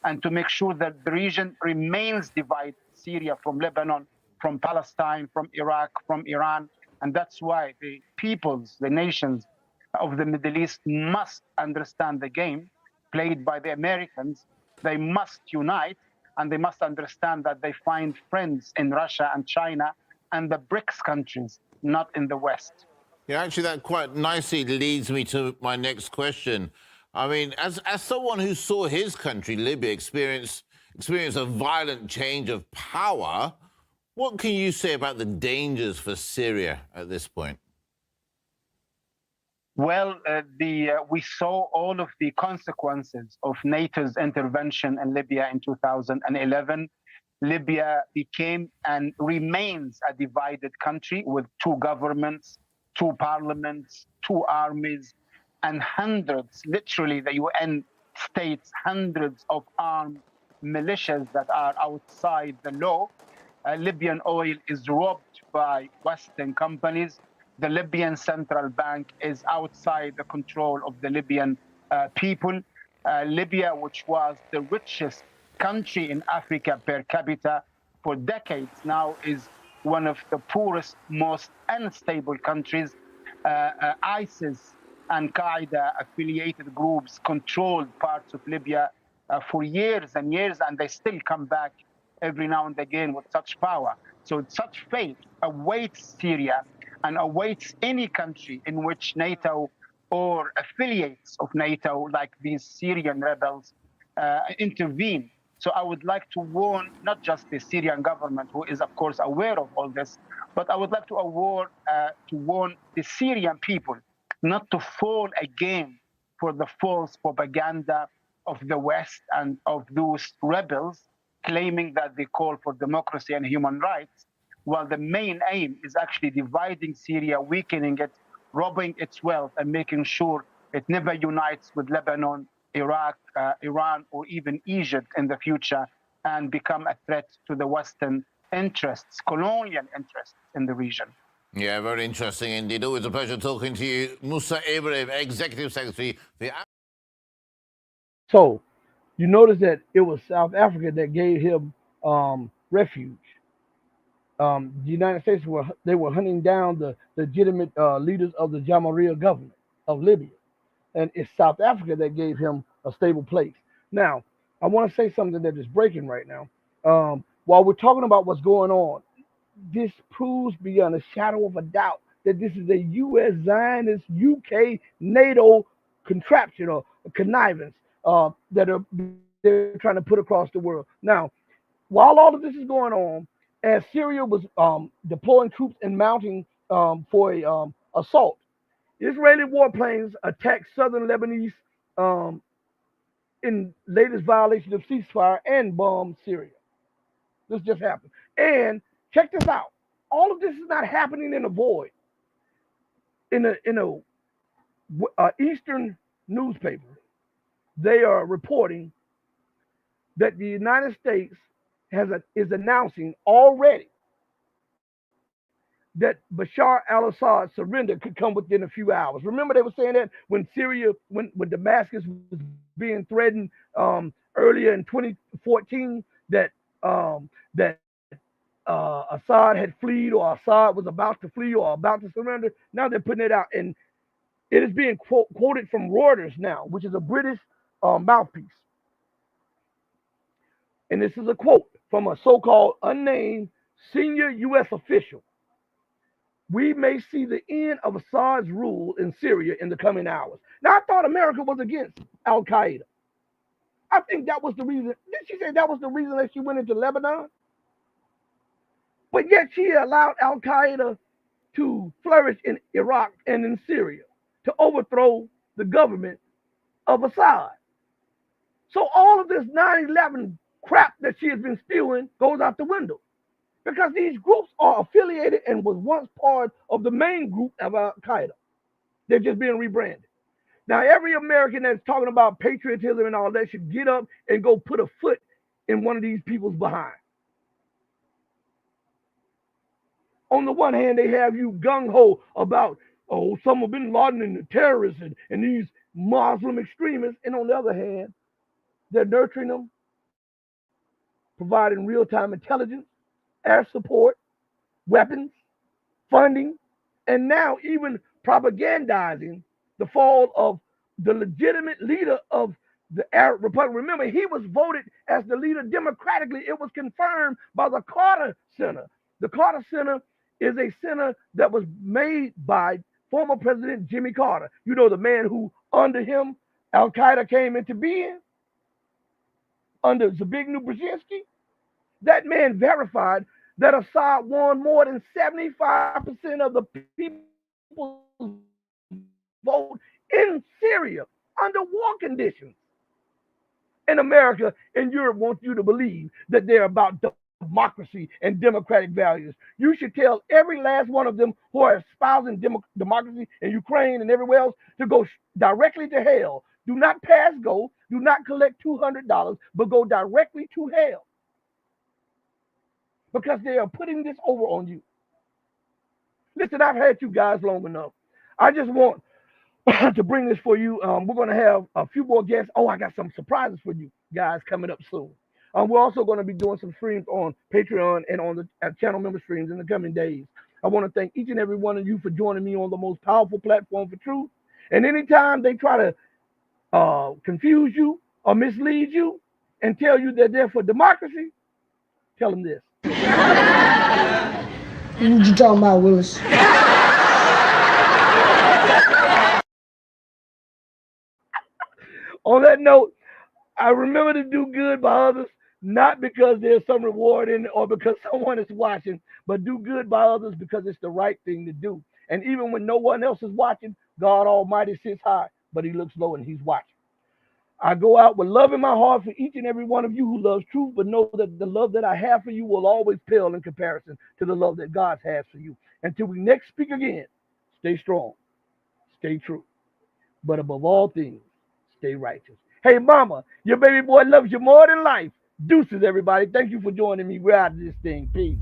and to make sure that the region remains divided, Syria from Lebanon, from Palestine, from Iraq, from Iran. And that's why the peoples, the nations of the Middle East must understand the game played by the Americans. They must unite, and they must understand that they find friends in Russia and China and the BRICS countries, not in the West. Yeah, actually, that quite nicely leads me to my next question. I mean, as someone who saw his country, Libya, experience a violent change of power, What can you say about the dangers for Syria at this point? Well, we saw all of the consequences of NATO's intervention in Libya in 2011. Libya became and remains a divided country with two governments, two parliaments, two armies, and hundreds, literally the UN states, hundreds of armed militias that are outside the law. Libyan oil is robbed by Western companies. The Libyan central bank is outside the control of the Libyan people. Libya, which was the richest country in Africa per capita for decades now, is one of the poorest, most unstable countries. ISIS and Qaeda affiliated groups controlled parts of Libya for years and years, and they still come back every now and again with such power. So such fate awaits Syria and awaits any country in which NATO or affiliates of NATO, like these Syrian rebels, intervene. So I would like to warn not just the Syrian government, who is, of course, aware of all this, but I would like to warn the Syrian people not to fall again for the false propaganda of the West and of those rebels claiming that they call for democracy and human rights, while the main aim is actually dividing Syria, weakening it, robbing its wealth, and making sure it never unites with Lebanon, Iraq, Iran, or even Egypt in the future, and become a threat to the Western interests, colonial interests in the region. Yeah, very interesting indeed. Always a pleasure talking to you. Musa Ibrahim, Executive Secretary. So, you notice that it was South Africa that gave him refuge. The United States were hunting down the legitimate leaders of the Jamahiriya government of Libya, and it's South Africa that gave him a stable place. Now, I want to say something that is breaking right now. While we're talking about what's going on, this proves beyond a shadow of a doubt that this is a U.S. Zionist, UK, NATO contraption or connivance that they're trying to put across the world. Now, while all of this is going on, as Syria was deploying troops and mounting for a assault, Israeli warplanes attacked southern Lebanese in latest violation of ceasefire and bombed Syria. This just happened. And check this out. All of this is not happening in a void. In a Eastern newspaper, they are reporting that the United States is announcing already that Bashar al-Assad's surrender could come within a few hours. Remember, they were saying that when Damascus was being threatened earlier in 2014 that Assad had fled, or Assad was about to flee or about to surrender. Now they're putting it out, and it is being quoted from Reuters now, which is a British mouthpiece. And this is a quote from a so-called unnamed senior U.S. official. We may see the end of Assad's rule in Syria in the coming hours. Now, I thought America was against al-Qaeda. I think that was the reason. Did she say that was the reason that she went into Lebanon? But yet she allowed al-Qaeda to flourish in Iraq and in Syria to overthrow the government of Assad. So all of this 9/11 crap that she has been spewing goes out the window, because these groups are affiliated and was once part of the main group of al-Qaeda. They're just being rebranded. Now, every American that's talking about patriotism and all that should get up and go put a foot in one of these people's behind. On the one hand, they have you gung-ho about, Osama bin Laden and the terrorists and these Muslim extremists. And on the other hand, they're nurturing them, providing real-time intelligence, air support, weapons, funding, and now even propagandizing the fall of the legitimate leader of the Arab Republic. Remember, he was voted as the leader democratically. It was confirmed by the Carter Center. The Carter Center is a center that was made by former President Jimmy Carter. You know, the man who, under him, al-Qaeda came into being, under Zbigniew Brzezinski. That man verified that Assad won more than 75% of the people's vote in Syria under war conditions. In America and Europe want you to believe that they're about democracy and democratic values. You should tell every last one of them who are espousing democracy in Ukraine and everywhere else to go directly to hell. Do not pass go. Do not collect $200, but go directly to hell. Because they are putting this over on you. Listen, I've had you guys long enough. I just want to bring this for you. We're going to have a few more guests. Oh, I got some surprises for you guys coming up soon. We're also going to be doing some streams on Patreon and on the channel member streams in the coming days. I want to thank each and every one of you for joining me on the most powerful platform for truth. And anytime they try to confuse you or mislead you and tell you that they're for democracy, tell them this. What you talking about, Willis? On that note, I remember to do good by others, not because there's some reward in it or because someone is watching, but do good by others because it's the right thing to do. And even when no one else is watching, God Almighty sits high, but he looks low and he's watching. I go out with love in my heart for each and every one of you who loves truth, but know that the love that I have for you will always pale in comparison to the love that God has for you. Until we next speak again, stay strong, stay true, but above all things, stay righteous. Hey, mama, your baby boy loves you more than life. Deuces, everybody. Thank you for joining me. We're out of this thing. Peace.